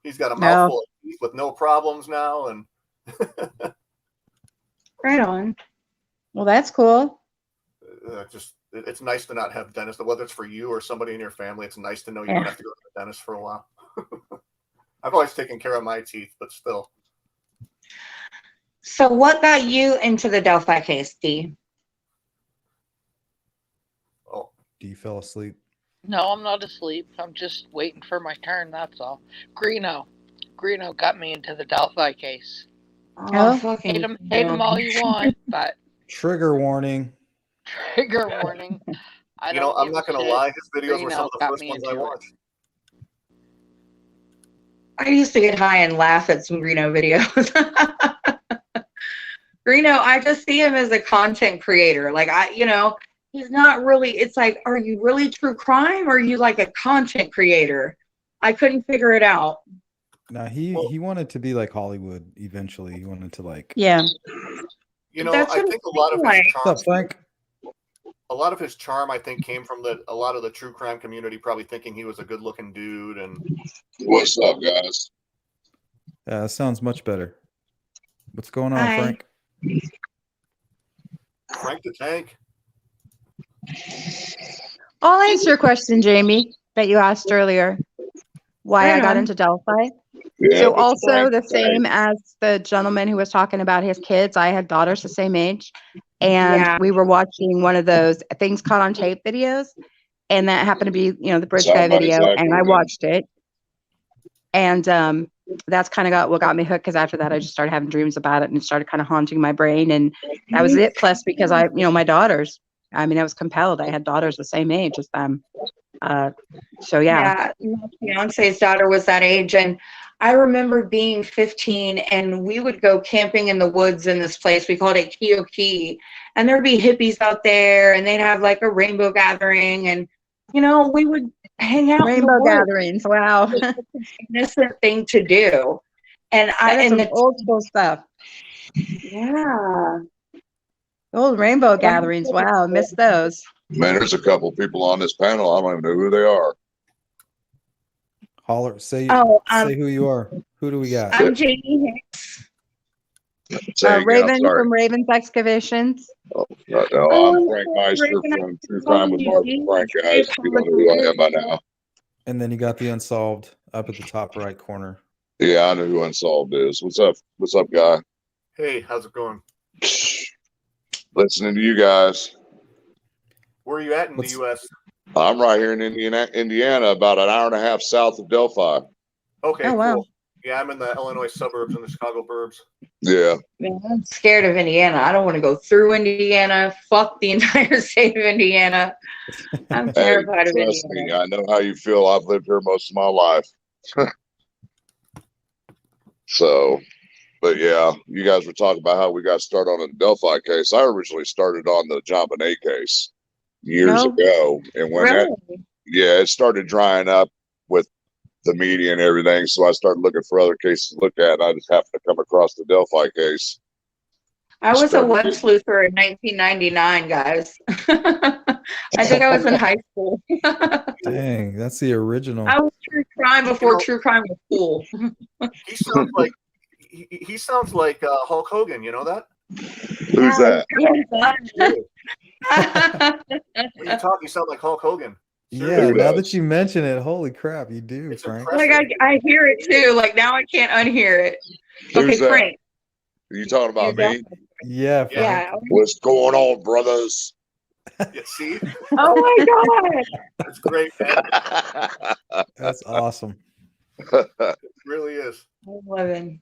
He's got a mouthful of teeth with no problems now, and right on. Well, that's cool. It's nice to not have dentists, whether it's for you or somebody in your family. It's nice to know you don't have to go to the dentist for a while. I've always taken care of my teeth, but still. So what got you into the Delphi case, D? Oh, D fell asleep. No, I'm not asleep. I'm just waiting for my turn, that's all. Greeno got me into the Delphi case. Oh, hate him all you want, but Trigger warning. trigger warning. I'm not going to lie. His videos were some of the first ones I watched. I used to get high and laugh at some Greeno videos. Greeno, I just see him as a content creator. He's not really, it's like, are you really true crime or are you like a content creator? I couldn't figure it out. Now he wanted to be like Hollywood eventually. He wanted to yeah. I think a lot of his charm. What's up, Frank? A lot of his charm, I think, came from a lot of the true crime community probably thinking he was a good-looking dude. And what's up, guys? Yeah, that sounds much better. What's going on, Hi. Frank? Frank the Tank. I'll answer your question, Jamie, that you asked earlier. Why I got into Delphi. Yeah, So also the same as the gentleman who was talking about his kids, I had daughters the same age, and we were watching one of those things caught on tape videos, and that happened to be, the bridge guy video, and I watched it, and that's kind of what got me hooked, because after that I just started having dreams about it, and it started kind of haunting my brain, and that was it. Plus because my daughters, I was compelled. I had daughters the same age as them. So yeah. My fiance's daughter was that age, and I remember being 15 and we would go camping in the woods in this place. We called it Kioki, and there'd be hippies out there, and they'd have like a rainbow gathering, and we would hang out. Rainbow gatherings. Wow. It's an innocent thing to do. And the old school stuff. Yeah. Old rainbow gatherings. Wow, missed those. Man, there's a couple people on this panel. I don't even know who they are. Holler, say who you are. Who do we got? I'm Jamie Hicks. Raven from Raven's Excavations. No, I'm Frank Meister from True Crime with Mark and Frank, guys. You don't know who I am by now. And then you got the Unsolved up at the top right corner. Yeah, I know who Unsolved is. What's up? What's up, guy? Hey, how's it going? Listening to you guys. Where are you at in the U.S.? I'm right here in Indiana, about an hour and a half south of Delphi. Okay, oh, wow. Cool. Yeah, I'm in the Illinois suburbs and the Chicago burbs. Yeah. Man, I'm scared of Indiana. I don't want to go through Indiana. Fuck the entire state of Indiana. I'm terrified of trust Indiana. me, I know how you feel. I've lived here most of my life. So, but yeah, you guys were talking about how we got started on the Delphi case. I originally started on the JonBenet case years ago. And when it started drying up with the media and everything, so I started looking for other cases to look at, and I just happened to come across the Delphi case. I was a web sleuther in 1999, guys. I think I was in high school. Dang, that's the original. I was true crime before true crime was cool. He sounds like Hulk Hogan. You know that? Who's that? When you talk, you sound like Hulk Hogan. Yeah, now that you mention it, holy crap, you do, Frank. Like I hear it too. Like now I can't unhear it. Who's Okay, that? Frank. Are you talking about me? Yeah, Frank. Yeah. What's going on, brothers? Yeah, see? Oh my god. That's great, man. That's awesome. It really is. 11.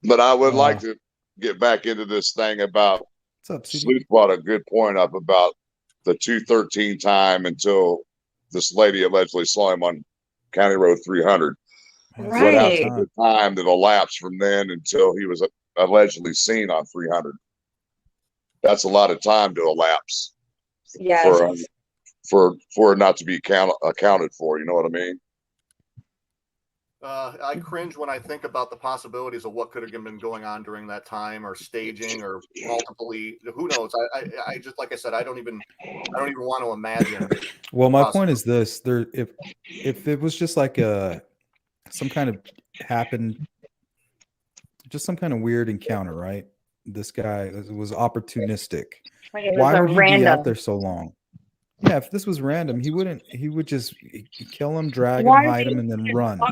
But I would like to get back into this thing about what's up, CD? Sleuth brought a good point up about the 213 time until this lady allegedly saw him on County Road 300. Right. What happened to the time that elapsed from then until he was allegedly seen on 300? That's a lot of time to elapse. Yes. For it not to be accounted for. You know what I mean? I cringe when I think about the possibilities of what could have been going on during that time, or staging, or multiple. Who knows? I just, like I said, I don't even want to imagine. Well, my point is this: if it was just like some kind of happened, just some kind of weird encounter, right? This guy was opportunistic. Like it was Why a would he random. be out there so long? Yeah, if this was random, he would just kill him, drag him, hide him, and then run. Why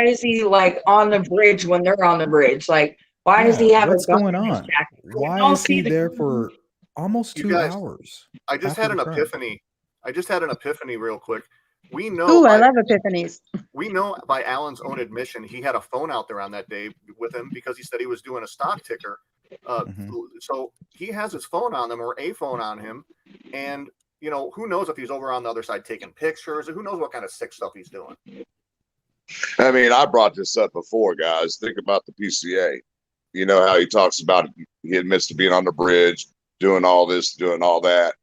is he like on the bridge when they're on the bridge? Like, why does he have what's a gun going in his on? jacket? Why is he there for almost 2 hours? I just after had an the crime? epiphany. I just had an epiphany real quick. We know. Ooh, I love epiphanies. We know by Alan's own admission, he had a phone out there on that day with him because he said he was doing a stock ticker. So he has his phone on him, or a phone on him, and who knows if he's over on the other side taking pictures, or who knows what kind of sick stuff he's doing. I mean, I brought this up before, guys. Think about the PCA. You know how he talks about he admits to being on the bridge, doing all this, doing all that.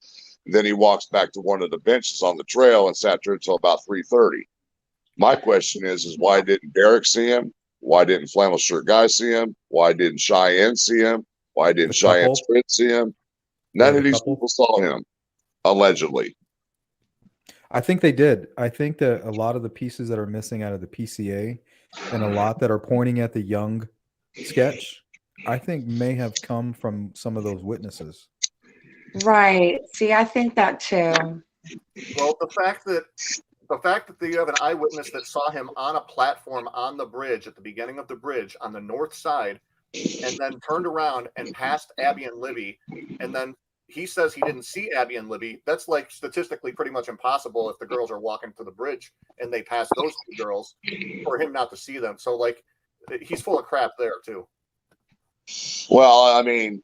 Then he walks back to one of the benches on the trail and sat there until about 3:30. My question is why didn't Derek see him? Why didn't Flannel Shirt Guy see him? Why didn't Cheyenne see him? Why didn't Cheyenne Sprint see him? None of these people saw him, allegedly. I think they did. I think that a lot of the pieces that are missing out of the PCA and a lot that are pointing at the Young sketch, I think may have come from some of those witnesses. Right. See, I think that too. Well, the fact that you have an eyewitness that saw him on a platform on the bridge at the beginning of the bridge on the north side, and then turned around and passed Abby and Libby, and then he says he didn't see Abby and Libby. That's like statistically pretty much impossible if the girls are walking to the bridge and they pass those two girls for him not to see them. So like he's full of crap there too. Well, I mean,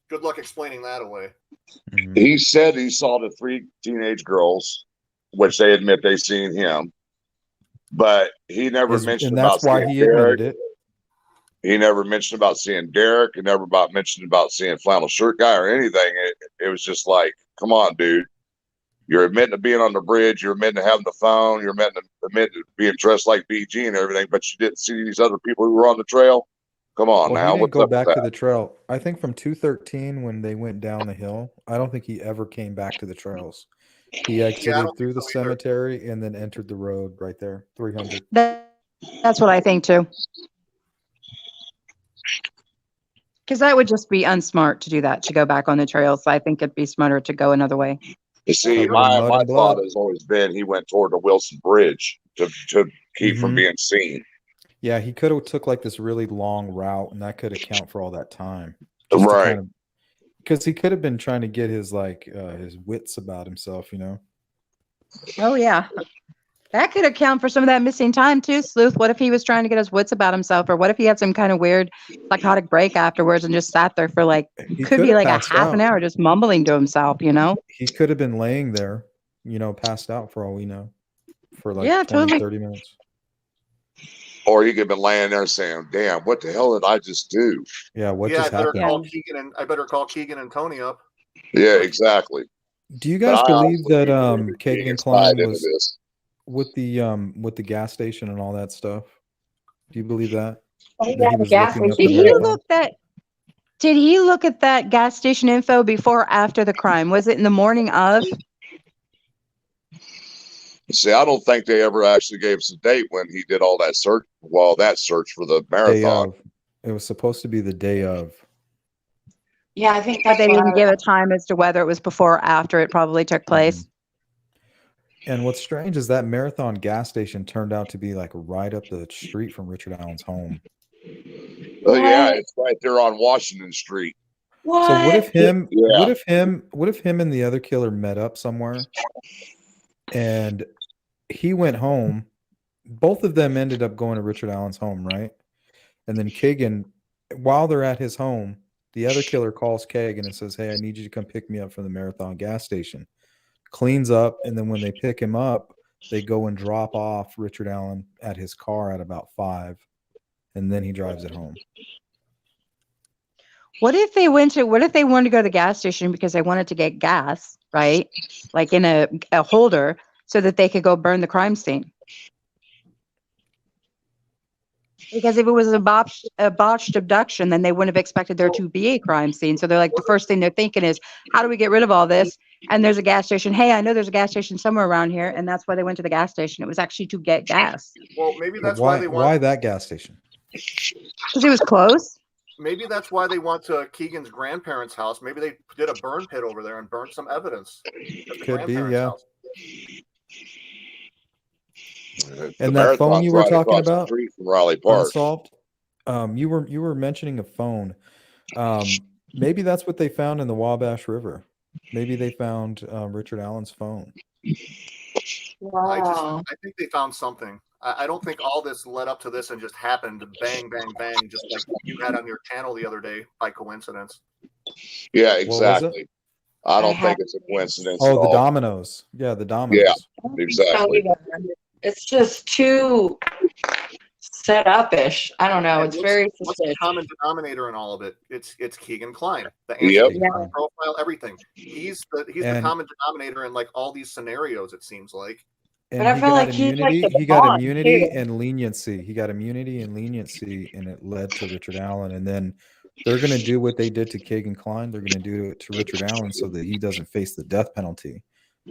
good luck explaining that away. He said he saw the 3 teenage girls, which they admit they seen him, but he never mentioned and that's about why seeing he Derek. admitted it. He never mentioned about seeing Derek. He never mentioned about seeing Flannel Shirt Guy or anything. It was just like, come on, dude. You're admitting to being on the bridge. You're admitting to having the phone. You're admitting to being dressed like BG and everything, but you didn't see these other people who were on the trail. Come on Well, now. he didn't What's go up with back to that? the trail. I think from 213 when they went down the hill, I don't think he ever came back to the trails. He exited through the cemetery and then entered the road right there, 300. That's what I think too. Because that would just be unsmart to do that, to go back on the trails. I think it'd be smarter to go another way. You see, my thought has always been he went toward the Wilson Bridge to keep from being seen. Yeah, he could have took like this really long route, and that could account for all that time. Right. Because he could have been trying to get his his wits about himself, Oh yeah, that could account for some of that missing time too, Sleuth. What if he was trying to get his wits about himself, or what if he had some kind of weird psychotic break afterwards and just sat there for like could be like a half an hour just mumbling to himself, He could have been laying there, passed out for all we know, for like 20, totally. 30 minutes. Or you could have been laying there saying, damn, what the hell did I just do? Yeah, what I just better happened? I better call Keegan and Tony up. Yeah, exactly. Do you guys believe that Keegan Klein was with the gas station and all that stuff? Do you believe that? Did he look at that gas station info before or after the crime? Was it in the morning of? See, I don't think they ever actually gave us a date when he did all that search. Well, that search for the marathon. It was supposed to be the day of. Yeah, I think But they didn't give a time as to whether it was before or after it probably took place. And what's strange is that Marathon gas station turned out to be like right up the street from Richard Allen's home. Oh yeah, it's right there on Washington Street. What? So what if him? Yeah. What if him and the other killer met up somewhere, and he went home? Both of them ended up going to Richard Allen's home, right? And then Kagan, while they're at his home, the other killer calls Kagan and says, "Hey, I need you to come pick me up from the Marathon gas station." Cleans up, and then when they pick him up, they go and drop off Richard Allen at his car at about 5, and then he drives it home. What if they wanted to go to the gas station because they wanted to get gas, right? Like in a holder, so that they could go burn the crime scene. Because if it was a botched abduction, then they wouldn't have expected there to be a crime scene. So they're like, the first thing they're thinking is, how do we get rid of all this? And there's a gas station. Hey, I know there's a gas station somewhere around here, and that's why they went to the gas station. It was actually to get gas. Well, maybe that's why that gas station? Because it was close. Maybe that's why they went to Keegan's grandparents' house. Maybe they did a burn pit over there and burned some evidence. Could be, yeah. House. And that phone you were talking about, from Raleigh Park. Unsolved. You were mentioning a phone. Maybe that's what they found in the Wabash River. Maybe they found Richard Allen's phone. Wow. I think they found something. I don't think all this led up to this and just happened bang, bang, bang, just like you had on your channel the other day by coincidence. Yeah, exactly. I don't think it's a coincidence. Oh, the dominoes. Yeah, the dominoes. Yeah, exactly. It's just too set up-ish. I don't know. It's very what's the common denominator in all of it? It's Keegan Kline. The profile, everything. He's the common denominator in like all these scenarios, it seems like. And but I feel like he got immunity and leniency. He got immunity and leniency, and it led to Richard Allen. And then they're going to do what they did to Keegan Kline. They're going to do it to Richard Allen so that he doesn't face the death penalty.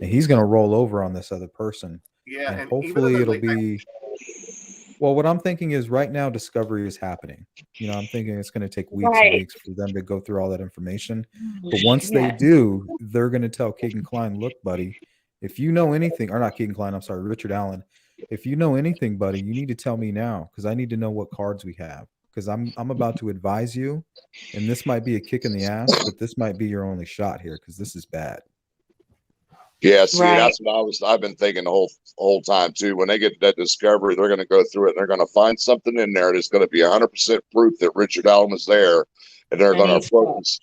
And he's going to roll over on this other person. Yeah, and hopefully it'll be. Well, what I'm thinking is right now discovery is happening. You know, I'm thinking it's going to take weeks and weeks for them to go through all that information. But once they do, they're going to tell Keegan Kline, look, buddy, if you know anything, or not Keegan Kline, I'm sorry, Richard Allen, if you know anything, buddy, you need to tell me now because I need to know what cards we have because I'm about to advise you, and this might be a kick in the ass, but this might be your only shot here because this is bad. Yeah, see, that's what I've been thinking the whole time too. When they get that discovery, they're going to go through it and they're going to find something in there that's going to be 100% proof that Richard Allen was there, and they're going to approach.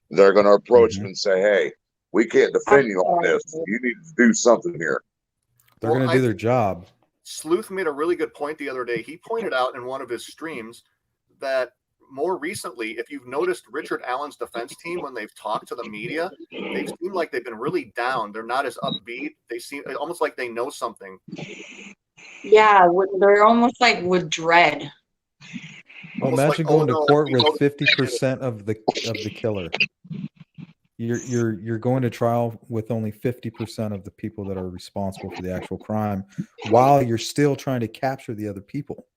They're going to approach him and say, "Hey, we can't defend you on this. You need to do something here." They're going to do their job. Sleuth made a really good point the other day. He pointed out in one of his streams that more recently, if you've noticed Richard Allen's defense team, when they've talked to the media, they seem like they've been really down. They're not as upbeat. They seem almost like they know something. Yeah, they're almost like with dread. Well, imagine going to court with 50% of the killer. You're going to trial with only 50% of the people that are responsible for the actual crime, while you're still trying to capture the other people.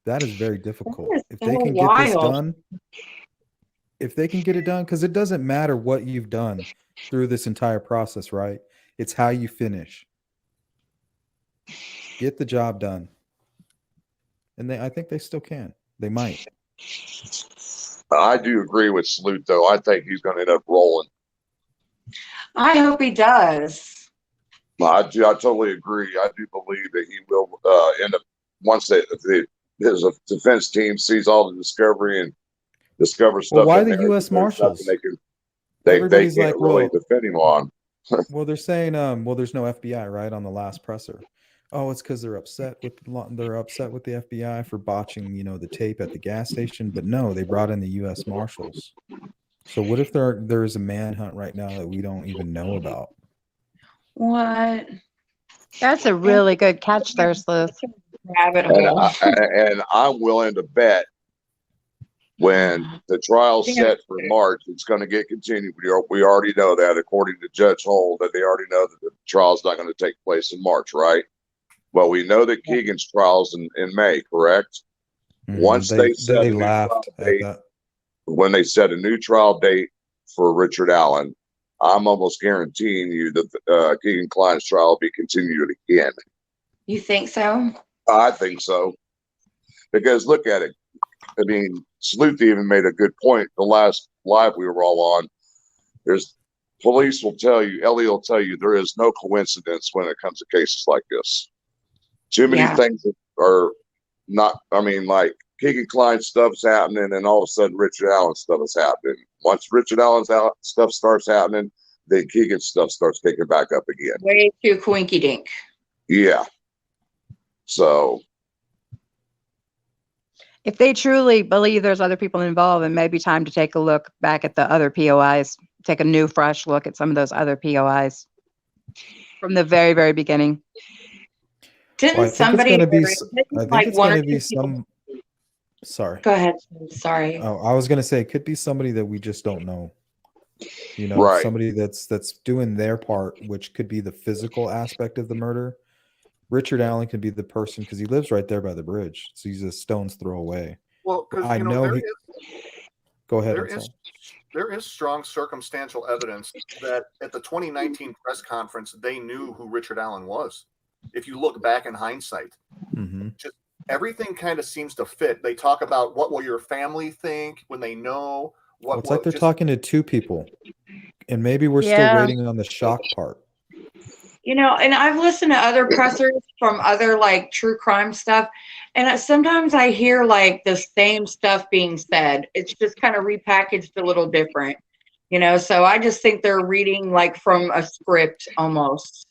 That is very difficult. If they can get this done, if they can get it done, because it doesn't matter what you've done through this entire process, right? It's how you finish. Get the job done. And I think they still can. They might. I do agree with Sleuth, though. I think he's going to end up rolling. I hope he does. I totally agree. I do believe that he will end up once his defense team sees all the discovery and discovers stuff. Well, why the U.S. Marshals? They can't really defend him on. Well, they're saying, well, there's no FBI, right, on the last presser. Oh, it's because they're upset with the FBI for botching, the tape at the gas station. But no, they brought in the U.S. Marshals. So what if there is a manhunt right now that we don't even know about? What? That's a really good catch there, Sleuth. And I'm willing to bet when the trial's set for March, it's going to get continued. We already know that, according to Judge Hull, that they already know that the trial's not going to take place in March, right? Well, we know that Keegan's trial's in May, correct? Once they laughed at that. When they set a new trial date for Richard Allen, I'm almost guaranteeing you that Keegan Klein's trial will be continued again. You think so? I think so. Because look at it. I mean, Sleuth even made a good point. The last live we were all on, there's police will tell you, Ellie will tell you, there is no coincidence when it comes to cases like this. Too many things are not, I mean, like Keegan Klein stuff's happening and all of a sudden Richard Allen stuff is happening. Once Richard Allen's stuff starts happening, then Keegan's stuff starts picking back up again. Way too coinky dink. Yeah. So if they truly believe there's other people involved, it may be time to take a look back at the other POIs, take a new, fresh look at some of those other POIs from the very, very beginning. Didn't somebody? I think it's going to be some. Sorry. Go ahead. Sorry. Oh, I was going to say it could be somebody that we just don't know. You know, somebody that's doing their part, which could be the physical aspect of the murder. Richard Allen could be the person because he lives right there by the bridge, so he's a stone's throw away. Well, because I know he. Go ahead. There is strong circumstantial evidence that at the 2019 press conference, they knew who Richard Allen was. If you look back in hindsight, just everything kind of seems to fit. They talk about what will your family think when they know what. It's like they're talking to two people, and maybe we're still waiting on the shock part. You know, and I've listened to other pressers from other like true crime stuff, and sometimes I hear like the same stuff being said. It's just kind of repackaged a little different, you know. So I just think they're reading like from a script almost.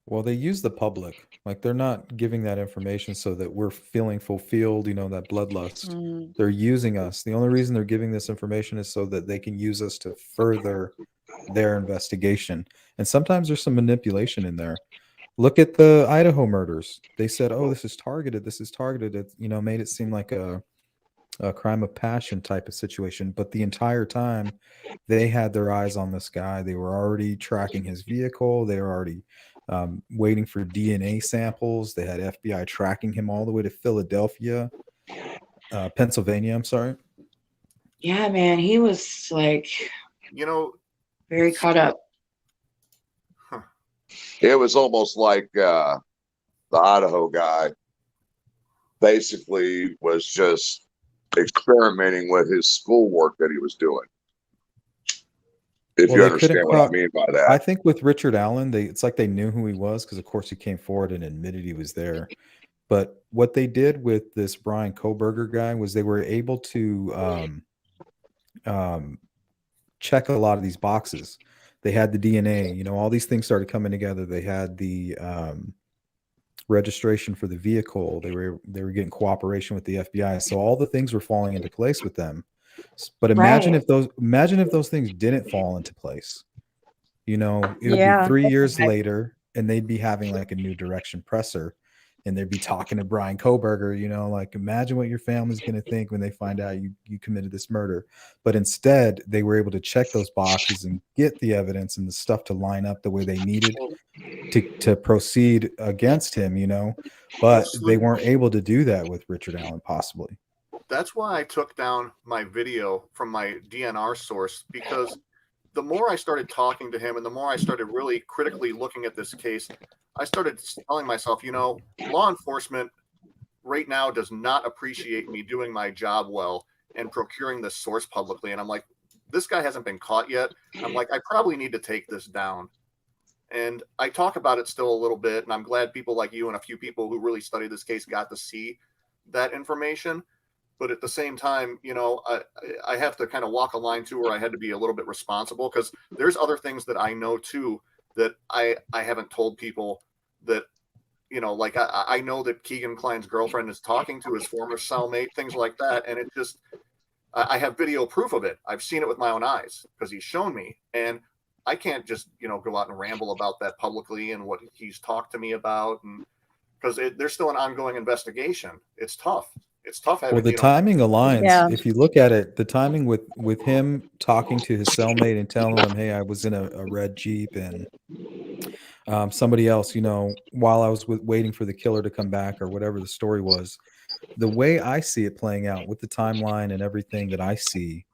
Well, they use the public. Like they're not giving that information so that we're feeling fulfilled, you know, that bloodlust. They're using us. The only reason they're giving this information is so that they can use us to further their investigation. And sometimes there's some manipulation in there. Look at the Idaho murders. They said, oh, this is targeted. This is targeted. It, you know, made it seem like a crime of passion type of situation. But the entire time they had their eyes on this guy. They were already tracking his vehicle. They were already waiting for DNA samples. They had FBI tracking him all the way to Philadelphia, Pennsylvania. I'm sorry. Yeah, man. He was like, you know, very caught up. It was almost like the Idaho guy basically was just experimenting with his schoolwork that he was doing. If you understand what I mean by that. I think with Richard Allen, it's like they knew who he was because, of course, he came forward and admitted he was there. But what they did with this Brian Kohberger guy was they were able to check a lot of these boxes. They had the DNA, you know, all these things started coming together. They had the registration for the vehicle. They were getting cooperation with the FBI. So all the things were falling into place with them. But imagine if those things didn't fall into place. You know, it would be 3 years later and they'd be having like a new direction presser. And they'd be talking to Brian Kohberger, you know, like imagine what your family's going to think when they find out you committed this murder. But instead, they were able to check those boxes and get the evidence and the stuff to line up the way they needed to proceed against him, you know. But they weren't able to do that with Richard Allen, possibly. That's why I took down my video from my DNR source, because the more I started talking to him and the more I started really critically looking at this case, I started telling myself, you know, law enforcement right now does not appreciate me doing my job well and procuring this source publicly. And I'm like, this guy hasn't been caught yet. I'm like, I probably need to take this down. And I talk about it still a little bit. And I'm glad people like you and a few people who really study this case got to see that information. But at the same time, you know, I have to kind of walk a line too, where I had to be a little bit responsible, because there's other things that I know too that I haven't told people that, you know, like I know that Keegan Klein's girlfriend is talking to his former cellmate, things like that. And it just, I have video proof of it. I've seen it with my own eyes because he's shown me. And I can't just, you know, go out and ramble about that publicly and what he's talked to me about. And because there's still an ongoing investigation. It's tough. It's tough. Well, the timing aligns. Yeah. If you look at it, the timing with him talking to his cellmate and telling him, hey, I was in a red Jeep and somebody else, you know, while I was waiting for the killer to come back or whatever the story was, the way I see it playing out with the timeline and everything that I see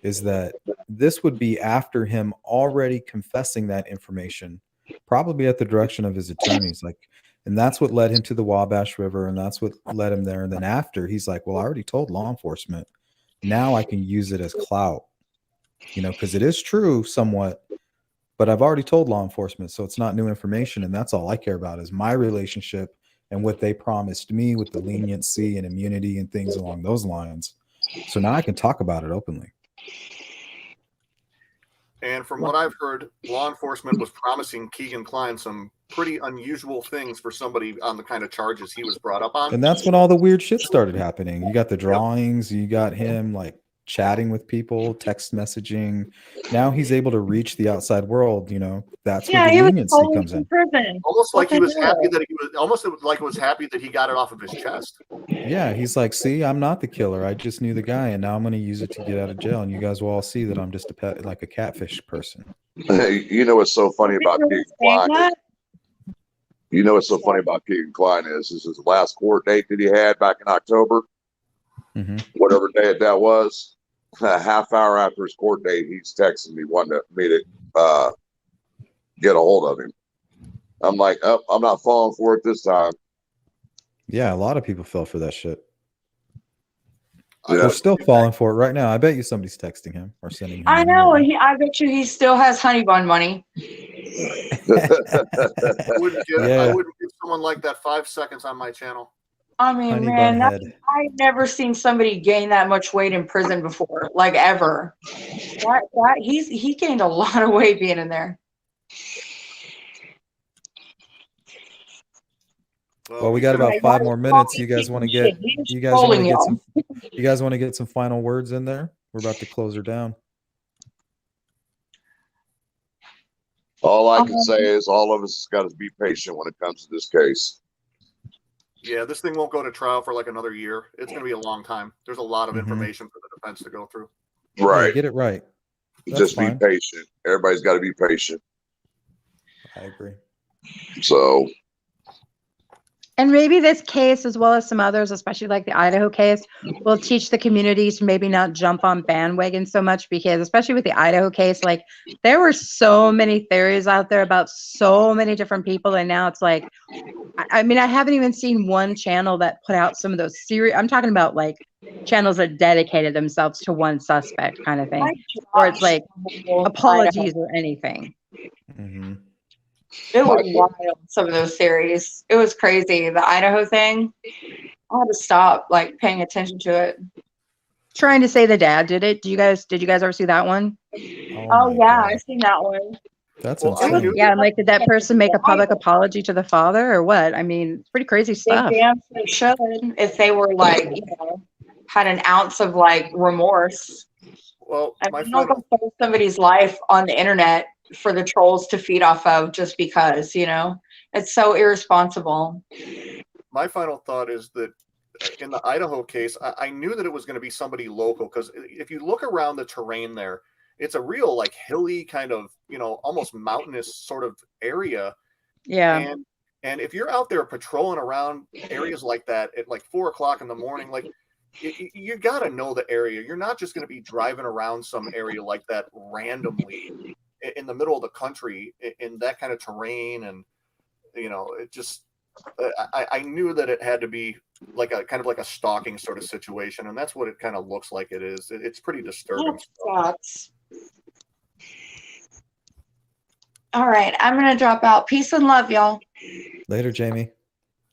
is that this would be after him already confessing that information, probably at the direction of his attorneys. Like, and that's what led him to the Wabash River, and that's what led him there. And then after, he's like, well, I already told law enforcement. Now I can use it as clout, you know, because it is true somewhat, but I've already told law enforcement, so it's not new information. And that's all I care about is my relationship and what they promised me with the leniency and immunity and things along those lines. So now I can talk about it openly. And from what I've heard, law enforcement was promising Keegan Kline some pretty unusual things for somebody on the kind of charges he was brought up on. And that's when all the weird shit started happening. You got the drawings, you got him like chatting with people, text messaging. Now he's able to reach the outside world, you know. That's where the leniency comes in. Almost like he was happy that it was happy that he got it off of his chest. Yeah, he's like, see, I'm not the killer. I just knew the guy, and now I'm going to use it to get out of jail. And you guys will all see that I'm just a pet, like a catfish person. You know what's so funny about Keegan Kline? You know what's so funny about Keegan Kline is his last court date that he had back in October, whatever day that was. A half hour after his court date, he's texting me wanting me to get a hold of him. I'm like, oh, I'm not falling for it this time. Yeah, a lot of people fell for that shit. Yeah. They're still falling for it right now. I bet you somebody's texting him or sending him. I know. I bet you he still has honey bun money. I wouldn't give someone like that 5 seconds on my channel. I mean, man, I've never seen somebody gain that much weight in prison before, like ever. He gained a lot of weight being in there. Well, we got about 5 more minutes. You guys want to get some final words in there? We're about to close her down. All I can say is all of us got to be patient when it comes to this case. Yeah, this thing won't go to trial for like another year. It's going to be a long time. There's a lot of information for the defense to go through. Right. Yeah, get it right. Just be patient. Everybody's got to be patient. I agree. So. And maybe this case, as well as some others, especially like the Idaho case, will teach the community to maybe not jump on bandwagon so much, because especially with the Idaho case, like there were so many theories out there about so many different people. And now it's like, I mean, I haven't even seen one channel that put out some of those serious, I'm talking about like channels that dedicated themselves to one suspect kind of thing, or it's like apologies or anything. It was wild, some of those series. It was crazy. The Idaho thing, I had to stop like paying attention to it. Trying to say the dad did it. Did you guys ever see that one? Oh yeah, I've seen that one. That's insane. Yeah, I'm like, did that person make a public apology to the father or what? I mean, it's pretty crazy stuff. They damn sure should, if they were like, had an ounce of like remorse. Well, I'm not gonna throw somebody's life on the internet for the trolls to feed off of just because, it's so irresponsible. My final thought is that in the Idaho case, I knew that it was going to be somebody local, because if you look around the terrain there, it's a real like hilly kind of, almost mountainous sort of area. Yeah. And if you're out there patrolling around areas like that at like 4 o'clock in the morning, like you got to know the area. You're not just going to be driving around some area like that randomly in the middle of the country in that kind of terrain. And, it just, I knew that it had to be like a kind of like a stalking sort of situation. And that's what it kind of looks like it is. It's pretty disturbing. All right. I'm going to drop out. Peace and love, y'all. Later, Jamie.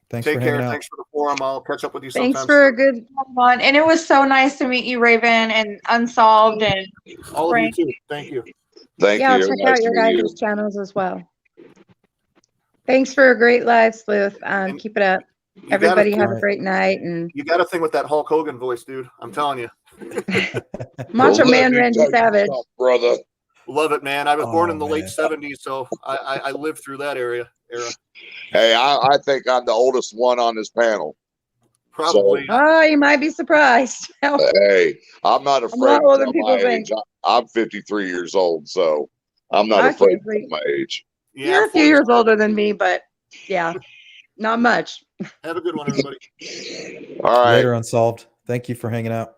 Thanks Take for care. hanging out. Thanks for the forum. I'll catch up with you sometime. Thanks for a good one. And it was so nice to meet you, Raven, and Unsolved, and all of you too. Thank you. Thank I'll you. check Nice out your to meet guys' channels as well. Thanks for a great live, Sleuth. Keep it up. Everybody have a great night. And you got a thing with that Hulk Hogan voice, dude. I'm telling you. Macho Man Randy Savage. Brother. Love it, man. I was born in the late 70s, so I lived through that era. Hey, I think I'm the oldest one on this panel. Probably. So, oh, you might be surprised. Hey, I'm not afraid I'm not older of than my people age. think. I'm 53 years old, so I'm not afraid of my age. You're a few years older than me, but yeah, not much. Have a good one, everybody. All right. Later, Unsolved. Thank you for hanging out.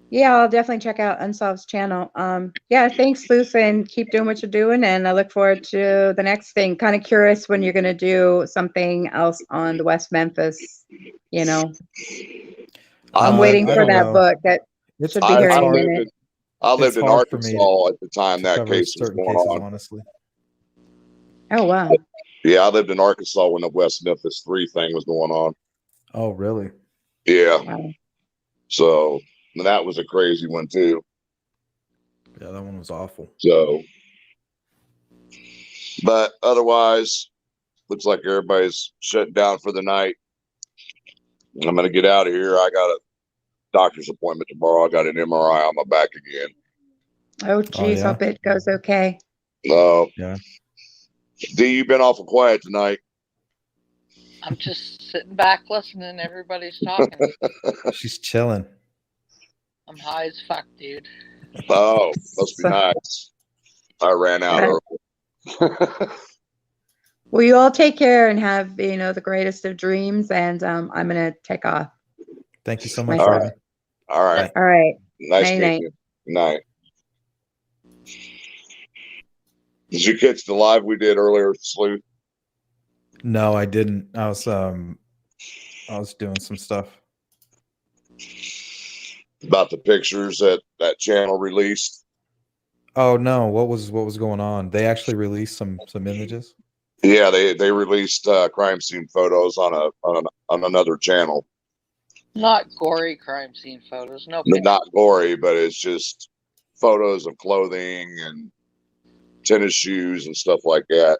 Yeah, I'll definitely check out Unsolved's channel. Yeah, thanks, Luce, and keep doing what you're doing. And I look forward to the next thing. Kind of curious when you're going to do something else on the West Memphis. You know, I'm waiting for that book. That should be here any minute. I lived in Arkansas at the time that cover case was certain going cases, on. honestly. Oh, wow. Yeah, I lived in Arkansas when the West Memphis 3 thing was going on. Oh, really? Yeah. Wow. So that was a crazy one too. Yeah, that one was awful. So, but otherwise, looks like everybody's shutting down for the night. I'm gonna get out of here. I got a doctor's appointment tomorrow. I got an MRI on my back again. Oh, geez, yeah? hope it goes okay. Yeah. D, you've been awful quiet tonight. I'm just sitting back listening. Everybody's talking. She's chilling. I'm high as fuck, dude. Oh, must be nice. I ran out early. Well, you all take care and have, you know, the greatest of dreams. And I'm going to take off. Thank you so much, All Raven. right. All right. All right. Nice Night, meeting night. you. Good night. Did you catch the live we did earlier, Sleuth? No, I didn't. I was doing some stuff. About the pictures that channel released. Oh no, what was going on? They actually released some images. Yeah, they released crime scene photos on another channel. Not gory crime scene photos. No. Not gory, but it's just photos of clothing and tennis shoes and stuff like that.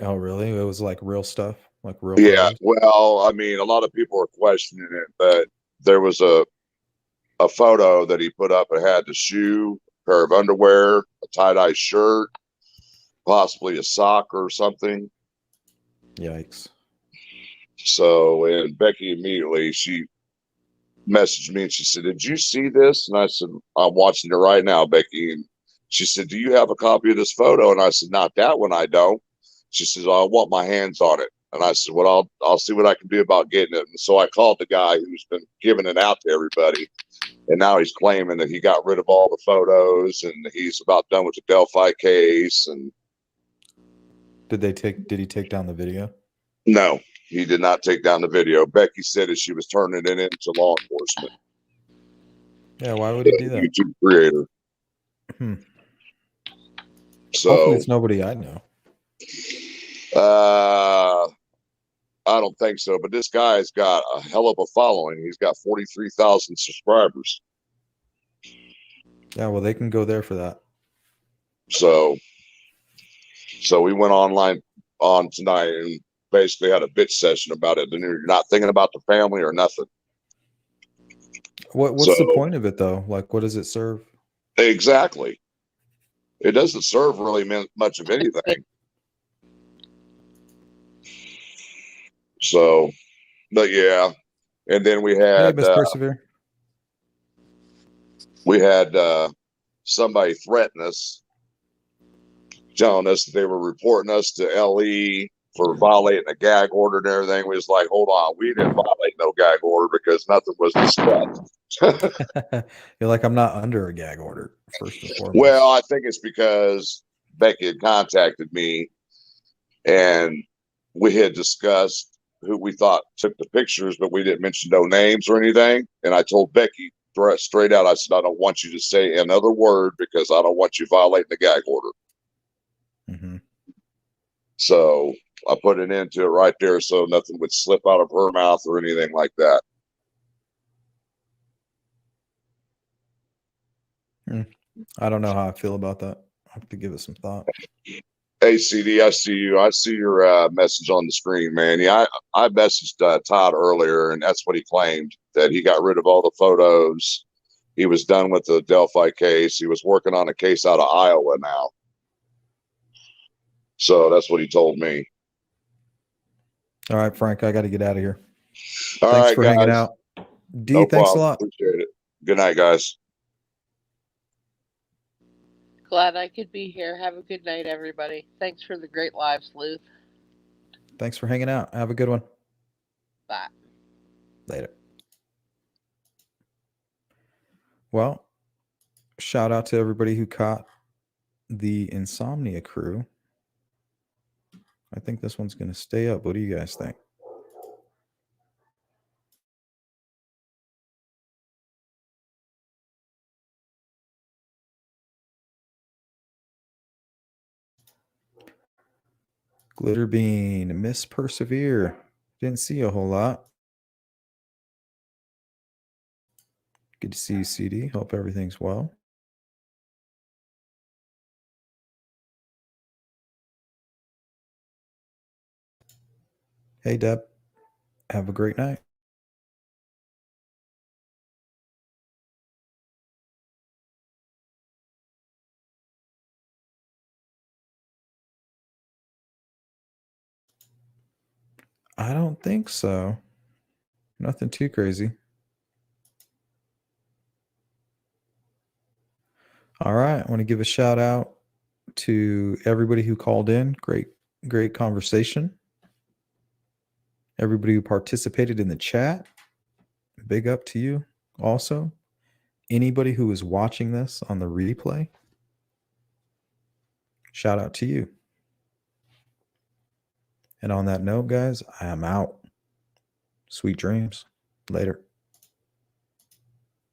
Oh really? It was like real stuff, like real. Yeah. Photos? Well, I mean, a lot of people are questioning it, but there was a photo that he put up. It had the shoe, a pair of underwear, a tie-dye shirt, possibly a sock or something. Yikes. So, and Becky immediately, she messaged me and she said, "Did you see this?" And I said, "I'm watching it right now, Becky." And she said, "Do you have a copy of this photo?" And I said, "Not that one, I don't." She says, "I want my hands on it." And I said, "Well, I'll see what I can do about getting it." And so I called the guy who's been giving it out to everybody. And now he's claiming that he got rid of all the photos and he's about done with the Delphi case. And did he take down the video? No, he did not take down the video. Becky said that she was turning it into law enforcement. Yeah, why would he do that? YouTube creator. So hopefully it's nobody I know. I don't think so, but this guy's got a hell of a following. He's got 43,000 subscribers. Yeah, well, they can go there for that. So we went online on tonight and basically had a bitch session about it. And you're not thinking about the family or nothing. What's the point of it though? Like, what does it serve? Exactly. It doesn't serve really much of anything. So, but yeah, and then we had persevere. We had somebody threaten us, telling us that they were reporting us to LE for violating a gag order and everything. We was like, hold on, we didn't violate no gag order because nothing was discussed. You're like, I'm not under a gag order, first and foremost. Well, I think it's because Becky had contacted me and we had discussed who we thought took the pictures, but we didn't mention no names or anything. And I told Becky straight out, I said, I don't want you to say another word because I don't want you violating the gag order. Mm-hmm. So I put it into it right there so nothing would slip out of her mouth or anything like that. I don't know how I feel about that. I have to give it some thought. Hey, CD, I see you. I see your message on the screen, man. Yeah, I messaged Todd earlier, and that's what he claimed, that he got rid of all the photos. He was done with the Delphi case. He was working on a case out of Iowa now. So that's what he told me. All right, Frank, I got to get out of here. All thanks right, for guys. hanging out. D, no thanks problem. a lot. Appreciate it. Good night, guys. Glad I could be here. Have a good night, everybody. Thanks for the great live, Sleuth. Thanks for hanging out. Have a good one. Bye. Later. Well, shout out to everybody who caught the Insomnia crew. I think this one's going to stay up. What do you guys think? Glitter Bean, Miss Persevere. Didn't see a whole lot. Good to see you, CD. Hope everything's well. Hey, Deb. Have a great night. I don't think so. Nothing too crazy. All right. I want to give a shout out to everybody who called in. Great conversation. Everybody who participated in the chat. Big up to you also. Anybody who is watching this on the replay, shout out to you. And on that note, guys, I am out. Sweet dreams. Later.